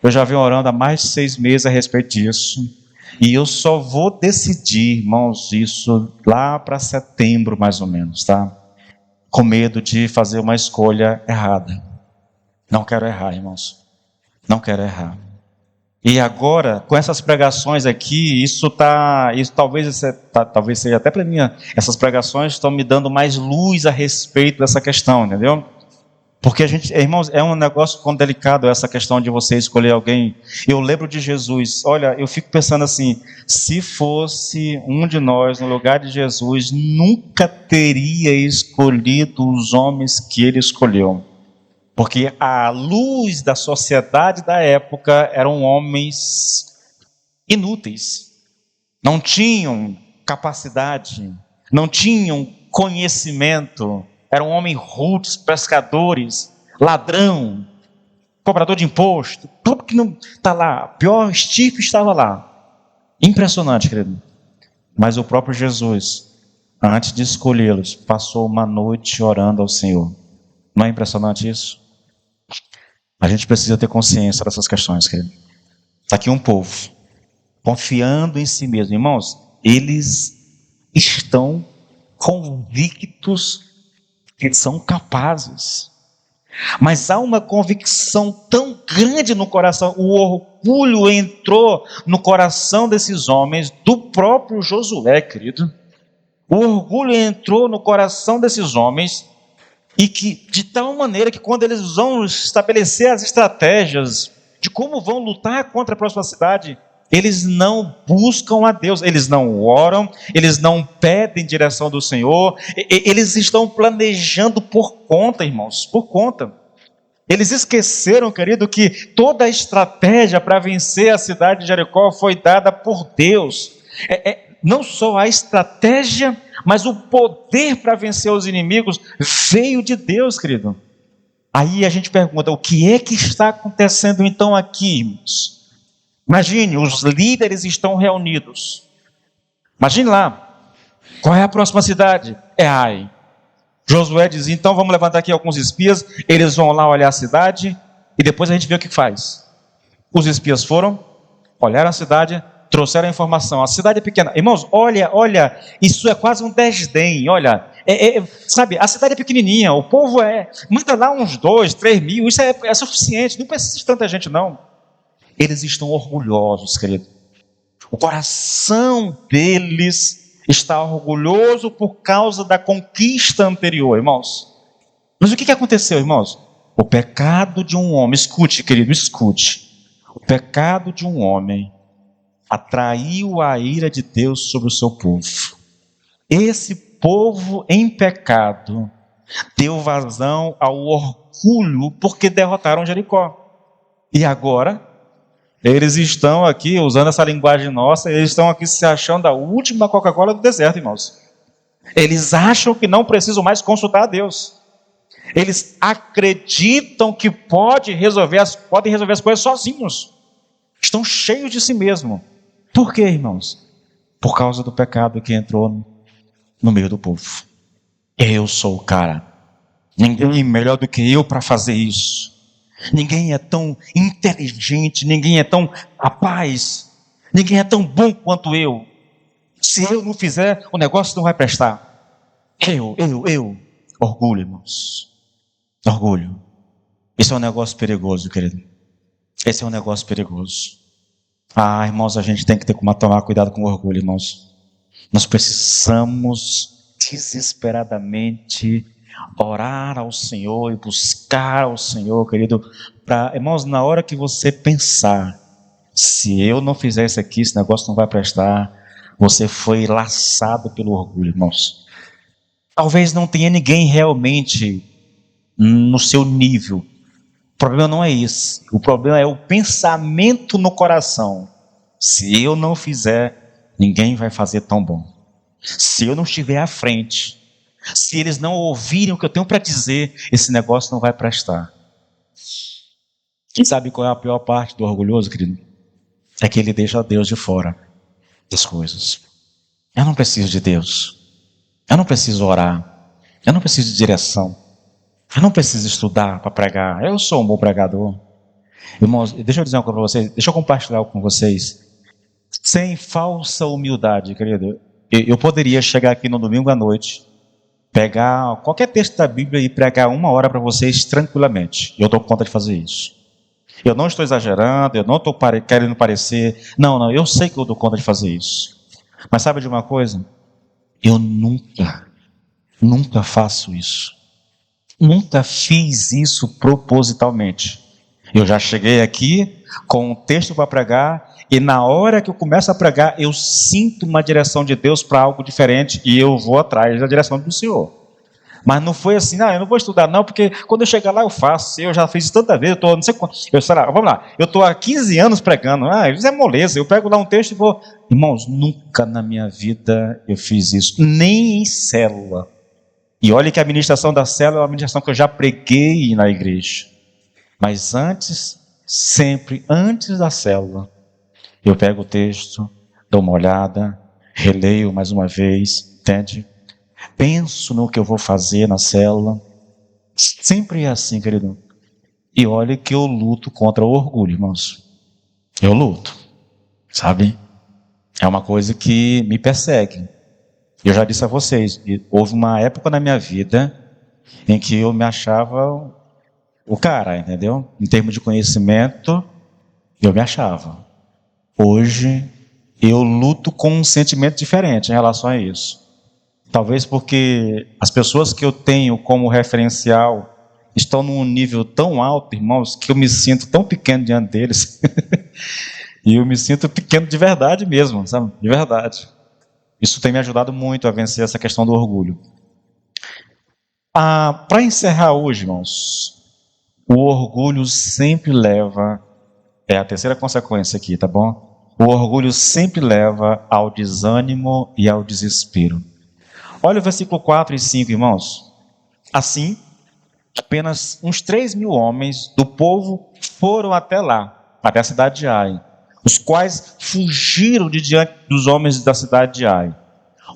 Speaker 1: Eu já venho orando há mais de 6 meses a respeito disso, e eu só vou decidir, irmãos, isso lá para setembro, mais ou menos, tá? Com medo de fazer uma escolha errada. Não quero errar, irmãos. Não quero errar. E agora, com essas pregações aqui, talvez seja até para mim, essas pregações estão me dando mais luz a respeito dessa questão, entendeu? Porque irmãos, é um negócio tão delicado essa questão de você escolher alguém. Eu lembro de Jesus, olha, eu fico pensando assim, se fosse um de nós no lugar de Jesus, nunca teria escolhido os homens que ele escolheu. Porque à luz da sociedade da época, eram homens inúteis. Não tinham capacidade, não tinham conhecimento. Eram homens rudes, pescadores, ladrão, cobrador de imposto. Tudo que não está lá, a pior estirpe estava lá. Impressionante, querido. Mas o próprio Jesus, antes de escolhê-los, passou uma noite orando ao Senhor. Não é impressionante isso? A gente precisa ter consciência dessas questões, querido. Está aqui um povo, confiando em si mesmo. Irmãos, eles estão convictos que são capazes. Mas há uma convicção tão grande no coração, o orgulho entrou no coração desses homens, do próprio Josué, querido. O orgulho entrou no coração desses homens, e que de tal maneira que quando eles vão estabelecer as estratégias de como vão lutar contra a próxima cidade, eles não buscam a Deus, eles não oram, eles não pedem direção do Senhor, eles estão planejando por conta, irmãos, por conta. Eles esqueceram, querido, que toda a estratégia para vencer a cidade de Jericó foi dada por Deus. Não só a estratégia, mas o poder para vencer os inimigos veio de Deus, querido. Aí a gente pergunta, o que é que está acontecendo então aqui, irmãos? Imagine, os líderes estão reunidos. Imagine lá, qual é a próxima cidade? É Ai. Josué diz, então vamos levantar aqui alguns espias, eles vão lá olhar a cidade, e depois a gente vê o que faz. Os espias foram, olharam a cidade, trouxeram a informação, a cidade é pequena. Irmãos, olha, isso é quase um desdém, olha, sabe, a cidade é pequenininha, o povo manda lá uns 2, 3 mil, isso é suficiente, não precisa de tanta gente não. Eles estão orgulhosos, querido. O coração deles está orgulhoso por causa da conquista anterior, irmãos. Mas o que aconteceu, irmãos? O pecado de um homem, escute, querido, escute. O pecado de um homem atraiu a ira de Deus sobre o seu povo. Esse povo em pecado deu vazão ao orgulho porque derrotaram Jericó. E agora, eles estão aqui, usando essa linguagem nossa, eles estão aqui se achando a última Coca-Cola do deserto, irmãos. Eles acham que não precisam mais consultar a Deus. Eles acreditam que podem resolver as coisas sozinhos. Estão cheios de si mesmo. Por quê, irmãos? Por causa do pecado que entrou no meio do povo. Eu sou o cara. Ninguém é melhor do que eu para fazer isso. Ninguém é tão inteligente, ninguém é tão capaz, ninguém é tão bom quanto eu. Se eu não fizer, o negócio não vai prestar. Eu. Orgulho, irmãos. Orgulho. Isso é um negócio perigoso, querido. Esse é um negócio perigoso. Irmãos, a gente tem que tomar cuidado com o orgulho, irmãos. Nós precisamos desesperadamente orar ao Senhor e buscar ao Senhor, querido, irmãos, na hora que você pensar, se eu não fizer isso aqui, esse negócio não vai prestar, você foi laçado pelo orgulho, irmãos. Talvez não tenha ninguém realmente no seu nível. O problema não é isso. O problema é o pensamento no coração. Se eu não fizer, ninguém vai fazer tão bom. Se eu não estiver à frente, se eles não ouvirem o que eu tenho para dizer, esse negócio não vai prestar. E sabe qual é a pior parte do orgulhoso, querido? É que ele deixa Deus de fora das coisas. Eu não preciso de Deus. Eu não preciso orar. Eu não preciso de direção. Eu não preciso estudar para pregar. Eu sou um bom pregador. Irmãos, deixa eu dizer uma coisa para vocês. Deixa eu compartilhar algo com vocês. Sem falsa humildade, querido. Eu poderia chegar aqui no domingo à noite, pegar qualquer texto da Bíblia e pregar 1 hora para vocês tranquilamente. Eu dou conta de fazer isso. Eu não estou exagerando, eu não estou querendo parecer. Não, eu sei que eu dou conta de fazer isso. Mas sabe de uma coisa? Eu nunca faço isso. Nunca fiz isso propositalmente. Eu já cheguei aqui com um texto para pregar e na hora que eu começo a pregar, eu sinto uma direção de Deus para algo diferente e eu vou atrás da direção do Senhor. Mas não foi assim, eu não vou estudar não, porque quando eu chegar lá eu faço, eu já fiz isso tanta vez, eu estou, não sei quanto, vamos lá, eu estou há 15 anos pregando, isso é moleza, eu pego lá um texto e vou, irmãos, nunca na minha vida eu fiz isso, nem em célula. E olha que a administração da célula é uma administração que eu já preguei na igreja. Mas sempre antes da célula, eu pego o texto, dou uma olhada, releio mais uma vez, entende? Penso no que eu vou fazer na célula. Sempre é assim, querido. E olha que eu luto contra o orgulho, irmãos. Eu luto, sabe? É uma coisa que me persegue. Eu já disse a vocês, houve uma época na minha vida em que eu me achava o cara, entendeu? Em termos de conhecimento, eu me achava. Hoje, eu luto com um sentimento diferente em relação a isso. Talvez porque as pessoas que eu tenho como referencial estão num nível tão alto, irmãos, que eu me sinto tão pequeno diante deles. E eu me sinto pequeno de verdade mesmo, sabe? De verdade. Isso tem me ajudado muito a vencer essa questão do orgulho. Para encerrar hoje, irmãos, o orgulho sempre leva, é a terceira consequência aqui, tá bom? O orgulho sempre leva ao desânimo e ao desespero. Olha o versículo 4 e 5, irmãos. Assim, apenas uns 3.000 homens do povo foram até lá, até a cidade de Ai, os quais fugiram de diante dos homens da cidade de Ai.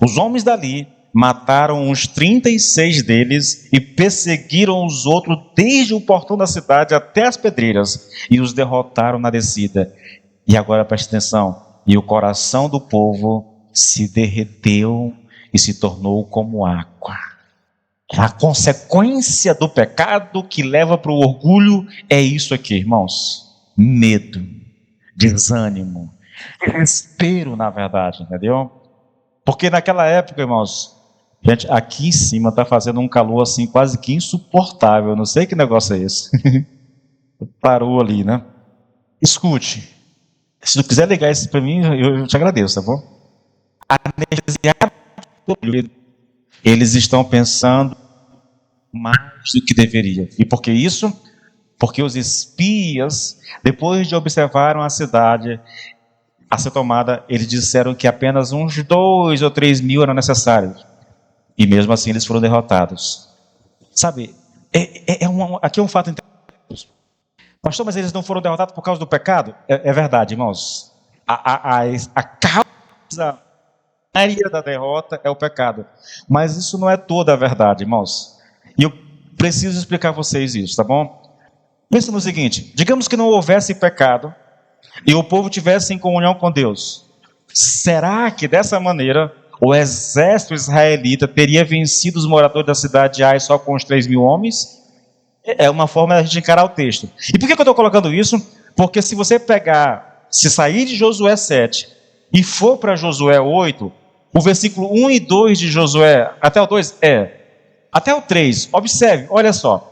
Speaker 1: Os homens dali mataram uns 36 deles e perseguiram os outros desde o portão da cidade até as pedreiras e os derrotaram na descida. E agora preste atenção, e o coração do povo se derreteu e se tornou como água. A consequência do pecado que leva para o orgulho é isso aqui, irmãos. Medo, desânimo, desespero, na verdade, entendeu? Porque naquela época, irmãos, gente, aqui em cima está fazendo um calor assim quase que insuportável. Não sei que negócio é esse. Parou ali, né? Escute, Se tu quiser ligar isso para mim, eu te agradeço, tá bom? Anestesiado, eles estão pensando mais do que deveria. E por que isso? Porque os espias, depois de observarem a cidade a ser tomada, eles disseram que apenas uns 2 ou 3 mil eram necessários. E mesmo assim eles foram derrotados. Sabe, aqui é um fato interessante. Pastor, mas eles não foram derrotados por causa do pecado? É verdade, irmãos. A causa da derrota é o pecado. Mas isso não é toda a verdade, irmãos. E eu preciso explicar a vocês isso, tá bom? Pensa no seguinte: digamos que não houvesse pecado e o povo tivesse em comunhão com Deus. Será que dessa maneira o exército israelita teria vencido os moradores da cidade de Ai só com os 3 mil homens? É uma forma de a gente encarar o texto. E por que eu estou colocando isso? Porque se você se sair de Josué 7 e for para Josué 8, o versículo 1 e 2 de Josué, até o 2 até o 3, observe, olha só.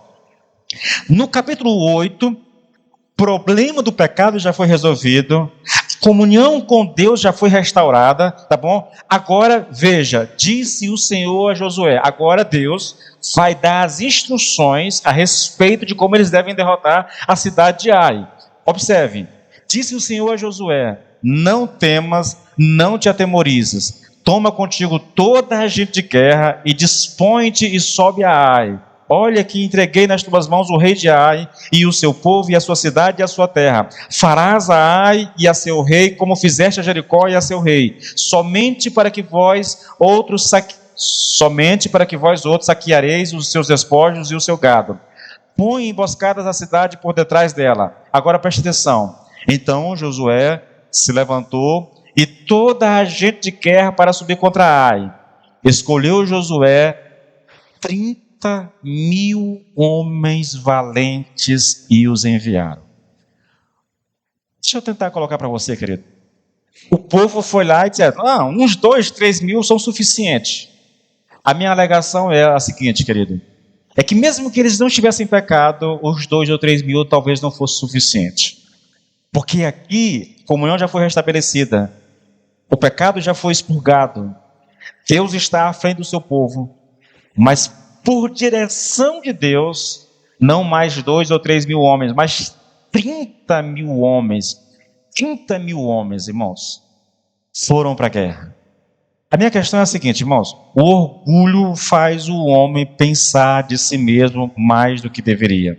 Speaker 1: No capítulo 8, problema do pecado já foi resolvido, comunhão com Deus já foi restaurada, tá bom? Agora, veja, disse o Senhor a Josué, agora Deus vai dar as instruções a respeito de como eles devem derrotar a cidade de Ai. Observe, disse o Senhor a Josué, não temas, não te atemorizes, toma contigo toda a gente de guerra e dispõe-te e sobe a Ai. Olha que entreguei nas tuas mãos o rei de Ai, e o seu povo, e a sua cidade, e a sua terra. Farás a Ai e a seu rei, como fizeste a Jericó e a seu rei, somente para que vós outros saqueareis os seus despojos e o seu gado. Põe emboscadas a cidade por detrás dela. Agora preste atenção. Então Josué se levantou, e toda a gente de guerra para subir contra Ai. Escolheu Josué 30 mil homens valentes e os enviaram. Deixa eu tentar colocar para você, querido. O povo foi lá e disse, uns 2, 3 mil são suficientes. A minha alegação é a seguinte, querido. É que mesmo que eles não tivessem pecado, os 2 ou 3 mil talvez não fosse suficiente. Porque aqui, a comunhão já foi restabelecida. O pecado já foi expurgado. Deus está à frente do seu povo. Mas por direção de Deus, não mais 2 ou 3 mil homens, mas 30 mil homens. 30 mil homens, irmãos, foram para a guerra. A minha questão é a seguinte, irmãos. O orgulho faz o homem pensar de si mesmo mais do que deveria.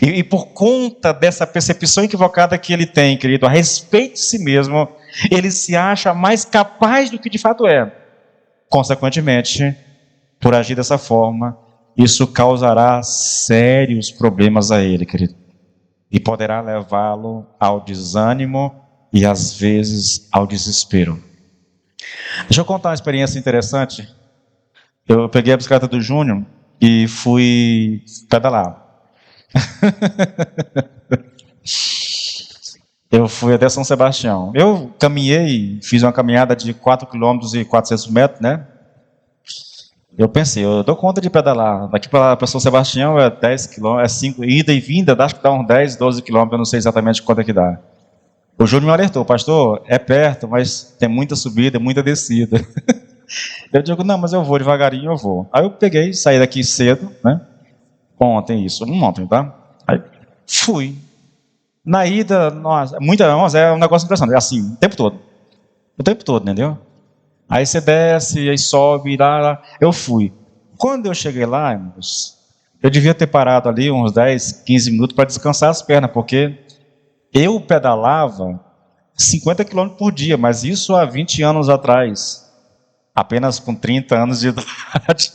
Speaker 1: E por conta dessa percepção equivocada que ele tem, querido, a respeito de si mesmo, ele se acha mais capaz do que de fato é. Consequentemente, por agir dessa forma, isso causará sérios problemas a ele, querido. E poderá levá-lo ao desânimo e, às vezes, ao desespero. Deixa eu contar uma experiência interessante. Eu peguei a bicicleta do Júnior e fui pedalar. Eu fui até São Sebastião. Eu caminhei, fiz uma caminhada de 4 km e 400 metros, né? Eu pensei, eu dou conta de pedalar. Daqui para São Sebastião é 10 km, é 5, ida e vinda, acho que dá uns 10, 12 km, eu não sei exatamente quanto é que dá. O Júnior me alertou, pastor, é perto, mas tem muita subida, muita descida. Eu digo, não, mas eu vou devagarinho, eu vou. Aí eu peguei, saí daqui cedo, né? Ontem, tá? Aí fui. Na ida, nossa, é um negócio impressionante, é assim, o tempo todo, entendeu? Aí você desce, aí sobe, lá, eu fui. Quando eu cheguei lá, irmãos, eu devia ter parado ali uns 10, 15 minutos para descansar as pernas, porque eu pedalava 50 km por dia, mas isso há 20 anos atrás, apenas com 30 anos de idade,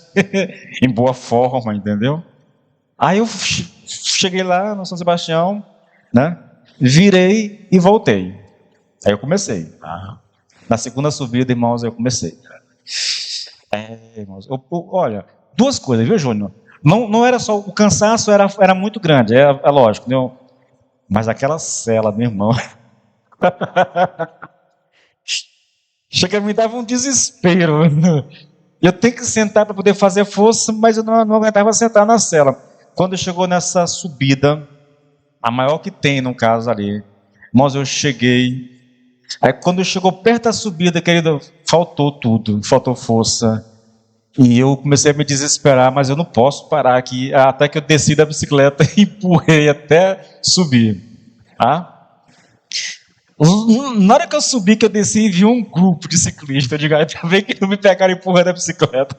Speaker 1: em boa forma, entendeu? Aí eu cheguei lá no São Sebastião, né? Virei e voltei. Aí eu comecei. Na segunda subida, irmãos, eu comecei. Irmãos, olha, duas coisas, viu, Júnior? Não era só, o cansaço era muito grande, é lógico, entendeu? Mas aquela cela, meu irmão, chega a me dava um desespero. Eu tenho que sentar para poder fazer força, mas eu não aguentava sentar na cela. Quando chegou nessa subida, a maior que tem no caso ali, Irmãos, eu cheguei. Aí quando chegou perto da subida, querido, faltou tudo, faltou força. E eu comecei a me desesperar, mas eu não posso parar aqui, até que eu desci da bicicleta e empurrei até subir. Ah? Na hora que eu subi, que eu desci, vi um grupo de ciclistas. Eu digo, ainda bem que não me pegaram empurrando a bicicleta.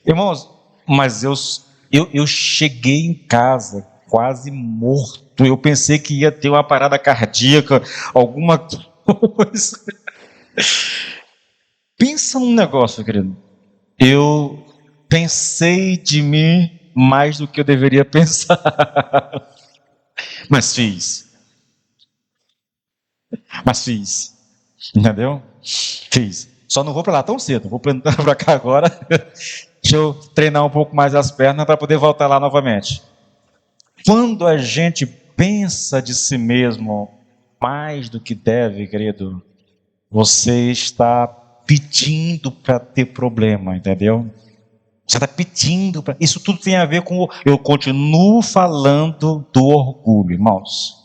Speaker 1: Irmãos, mas eu cheguei em casa quase morto. Eu pensei que ia ter uma parada cardíaca, alguma coisa. Pensa num negócio, querido. Eu pensei de mim mais do que eu deveria pensar. Mas fiz. Entendeu? Fiz. Só não vou para lá tão cedo. Vou para cá agora. Deixa eu treinar um pouco mais as pernas para poder voltar lá novamente. Quando a gente pensa de si mesmo mais do que deve, querido, você está pedindo para ter problema, entendeu? Você está pedindo para... Isso tudo tem a ver com... Eu continuo falando do orgulho, irmãos.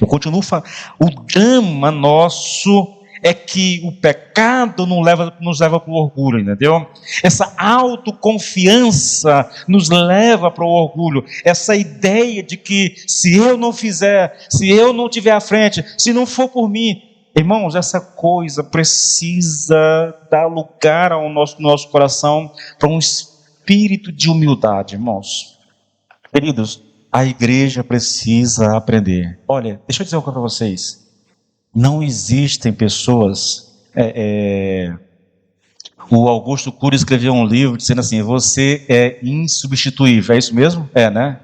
Speaker 1: Eu continuo falando. O drama nosso é que o pecado nos leva para o orgulho, entendeu? Essa autoconfiança nos leva para o orgulho. Essa ideia de que se eu não fizer, se eu não tiver à frente, se não for por mim, irmãos, essa coisa precisa dar lugar ao nosso coração para um espírito de humildade, irmãos. Queridos, a igreja precisa aprender. Olha, deixa eu dizer uma coisa para vocês. Não existem pessoas... O Augusto Cury escreveu um livro dizendo assim, você é insubstituível. É isso mesmo? É, né?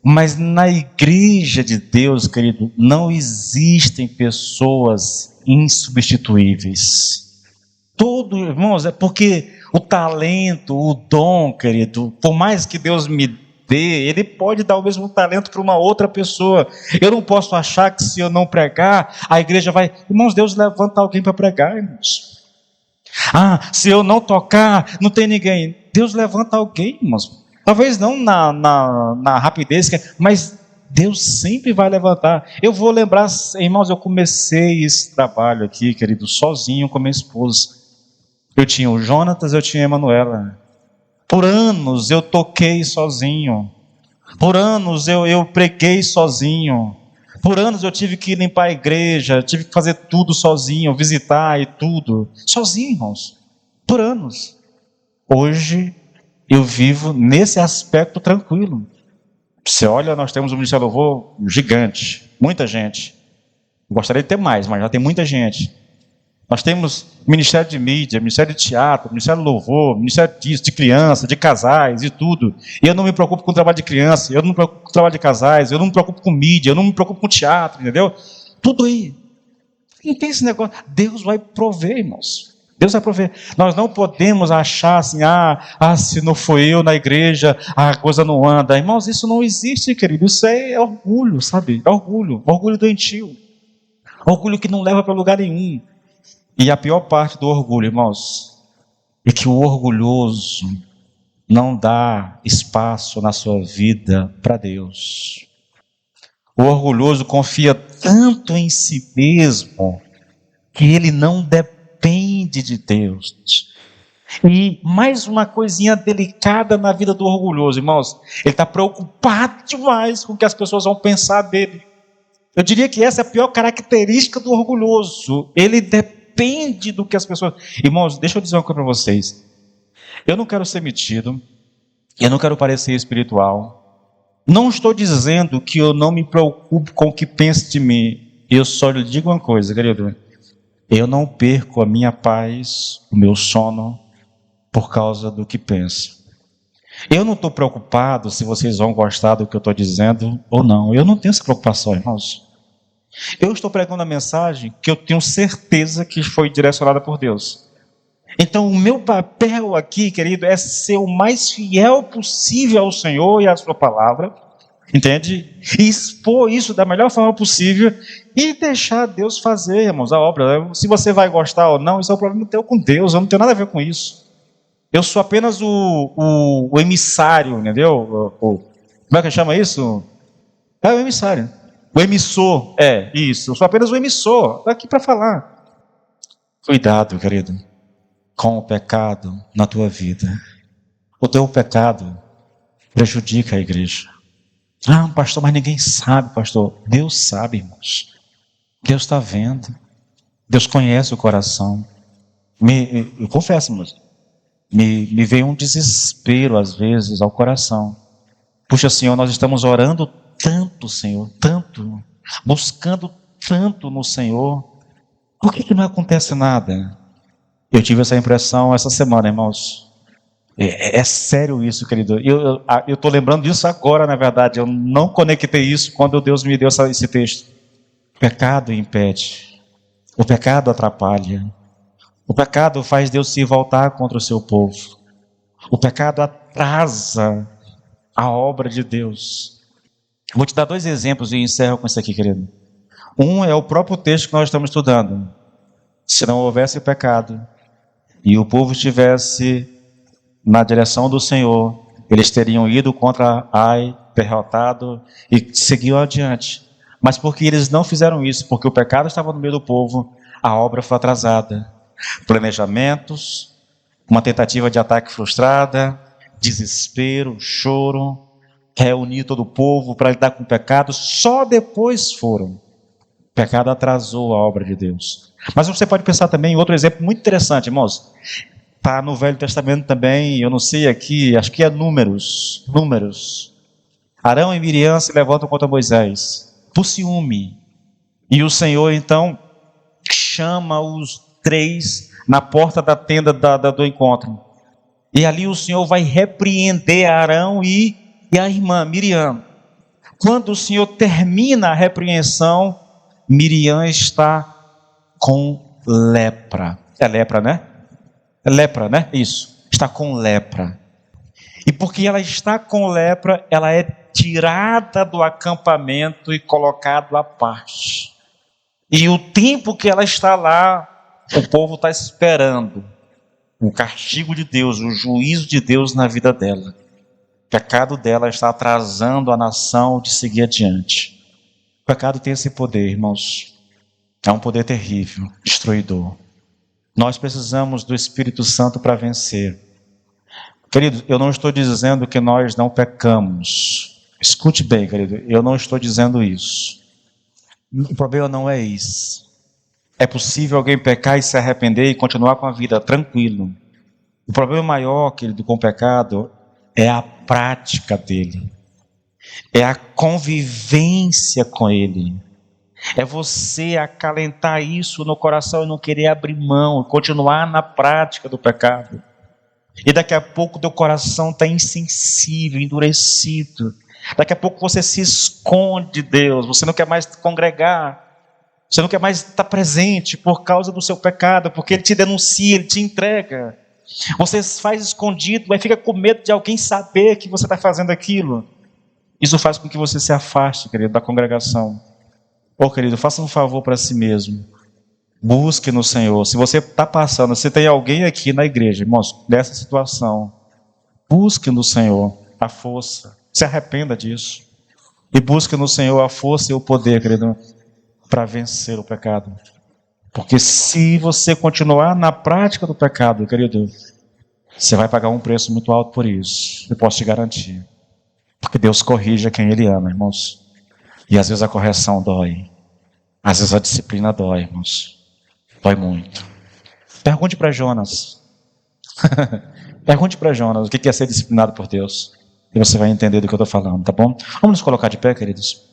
Speaker 1: Mas na igreja de Deus, querido, não existem pessoas insubstituíveis. Irmãos, é porque o talento, o dom, querido, por mais que Deus me dê, Ele pode dar o mesmo talento para uma outra pessoa. Eu não posso achar que se eu não pregar, a igreja vai... Irmãos, Deus levanta alguém para pregar, irmãos. Se eu não tocar, não tem ninguém. Deus levanta alguém, irmãos. Talvez não na rapidez, mas Deus sempre vai levantar. Eu vou lembrar, irmãos, eu comecei esse trabalho aqui, querido, sozinho com minha esposa. Eu tinha o Jonatas, eu tinha a Emanuela. Por anos eu toquei sozinho. Por anos eu preguei sozinho. Por anos eu tive que limpar a igreja, tive que fazer tudo sozinho, visitar e tudo. Sozinho, irmãos. Por anos. Hoje eu vivo nesse aspecto tranquilo. Você olha, nós temos um Ministério do Louvor gigante. Muita gente. Gostaria de ter mais, mas já tem muita gente. Nós temos Ministério de Mídia, Ministério de Teatro, Ministério do Louvor, Ministério disso, de criança, de casais e tudo. E eu não me preocupo com o trabalho de criança, eu não me preocupo com o trabalho de casais, eu não me preocupo com mídia, eu não me preocupo com teatro, entendeu? Tudo aí. Não tem esse negócio. Deus vai prover, irmãos. Deus vai prover. Nós não podemos achar assim, se não for eu na igreja, a coisa não anda. Irmãos, isso não existe, querido. Isso é orgulho, sabe? É orgulho. Orgulho doentio. Orgulho que não leva para lugar nenhum. E a pior parte do orgulho, irmãos, é que o orgulhoso não dá espaço na sua vida para Deus. O orgulhoso confia tanto em si mesmo que ele não depende de Deus. E mais uma coisinha delicada na vida do orgulhoso, irmãos, ele está preocupado demais com o que as pessoas vão pensar dele. Eu diria que essa é a pior característica do orgulhoso. Ele depende do que as pessoas... Irmãos, deixa eu dizer uma coisa para vocês. Eu não quero ser metido, eu não quero parecer espiritual. Não estou dizendo que eu não me preocupo com o que pensa de mim. Eu só lhe digo uma coisa, querido. Eu não perco a minha paz, o meu sono, por causa do que penso. Eu não estou preocupado se vocês vão gostar do que eu estou dizendo ou não. Eu não tenho essa preocupação, irmãos. Eu estou pregando a mensagem que eu tenho certeza que foi direcionada por Deus. Então o meu papel aqui, querido, é ser o mais fiel possível ao Senhor e à sua palavra, entende? E expor isso da melhor forma possível e deixar Deus fazer, irmãos, a obra. Se você vai gostar ou não, isso é um problema teu com Deus, eu não tenho nada a ver com isso. Eu sou apenas o emissário, entendeu? Como é que chama isso? É o emissário. O emissor, isso. Eu sou apenas o emissor. Estou aqui para falar. Cuidado, querido, com o pecado na tua vida. O teu pecado prejudica a igreja. Ah, pastor, mas ninguém sabe, pastor. Deus sabe, irmãos. Deus está vendo. Deus conhece o coração. Eu confesso, irmãos, me veio um desespero às vezes ao coração. Puxa, Senhor, nós estamos orando tanto, Senhor, tanto, buscando tanto no Senhor. Por que não acontece nada? Eu tive essa impressão essa semana, irmãos. É sério isso, querido. Eu estou lembrando disso agora, na verdade. Eu não conectei isso quando Deus me deu esse texto. O pecado impede. O pecado atrapalha. O pecado faz Deus se voltar contra o seu povo. O pecado atrasa a obra de Deus. Vou te dar 2 exemplos e encerro com isso aqui, querido. Um é o próprio texto que nós estamos estudando. Se não houvesse pecado e o povo estivesse na direção do Senhor, eles teriam ido contra Ai, derrotado e seguiam adiante. Mas porque eles não fizeram isso, porque o pecado estava no meio do povo, a obra foi atrasada. Planejamentos, uma tentativa de ataque frustrada, desespero, choro, reunir todo o povo para lidar com o pecado, só depois foram. O pecado atrasou a obra de Deus. Mas você pode pensar também em outro exemplo muito interessante, irmãos. Está no Velho Testamento também, eu não sei aqui, acho que é Números. Arão e Miriam se levantam contra Moisés, por ciúme. E o Senhor então chama os 3 na porta da tenda do encontro. E ali o Senhor vai repreender Arão e a irmã Miriam. Quando o Senhor termina a repreensão, Miriam está com lepra. É lepra, né? É lepra, né? Isso. Está com lepra. E porque ela está com lepra, ela é tirada do acampamento e colocada à parte. E o tempo que ela está lá, o povo está esperando o castigo de Deus, o juízo de Deus na vida dela. O pecado dela está atrasando a nação de seguir adiante. O pecado tem esse poder, irmãos. É um poder terrível, destruidor. Nós precisamos do Espírito Santo para vencer. Querido, eu não estou dizendo que nós não pecamos. Escute bem, querido, eu não estou dizendo isso. O problema não é isso. É possível alguém pecar e se arrepender e continuar com a vida tranquilo. O problema maior, querido, com o pecado é a prática dele. É a convivência com ele. É você acalentar isso no coração e não querer abrir mão, continuar na prática do pecado. E daqui a pouco teu coração está insensível, endurecido. Daqui a pouco você se esconde de Deus, você não quer mais congregar, você não quer mais estar presente por causa do seu pecado, porque ele te denuncia, ele te entrega. Você faz escondido, mas fica com medo de alguém saber que você está fazendo aquilo. Isso faz com que você se afaste, querido, da congregação. Querido, faça um favor para si mesmo. Busque no Senhor. Se você está passando, se tem alguém aqui na igreja, irmãos, nessa situação, busque no Senhor a força. Se arrependa disso. E busque no Senhor a força e o poder, querido, para vencer o pecado. Porque se você continuar na prática do pecado, querido, você vai pagar um preço muito alto por isso. Eu posso te garantir. Porque Deus corrige a quem Ele ama, irmãos. E às vezes a correção dói. Às vezes a disciplina dói, irmãos. Dói muito. Pergunte para Jonas. Pergunte para Jonas o que é ser disciplinado por Deus. E você vai entender do que eu estou falando, tá bom? Vamos nos colocar de pé, queridos.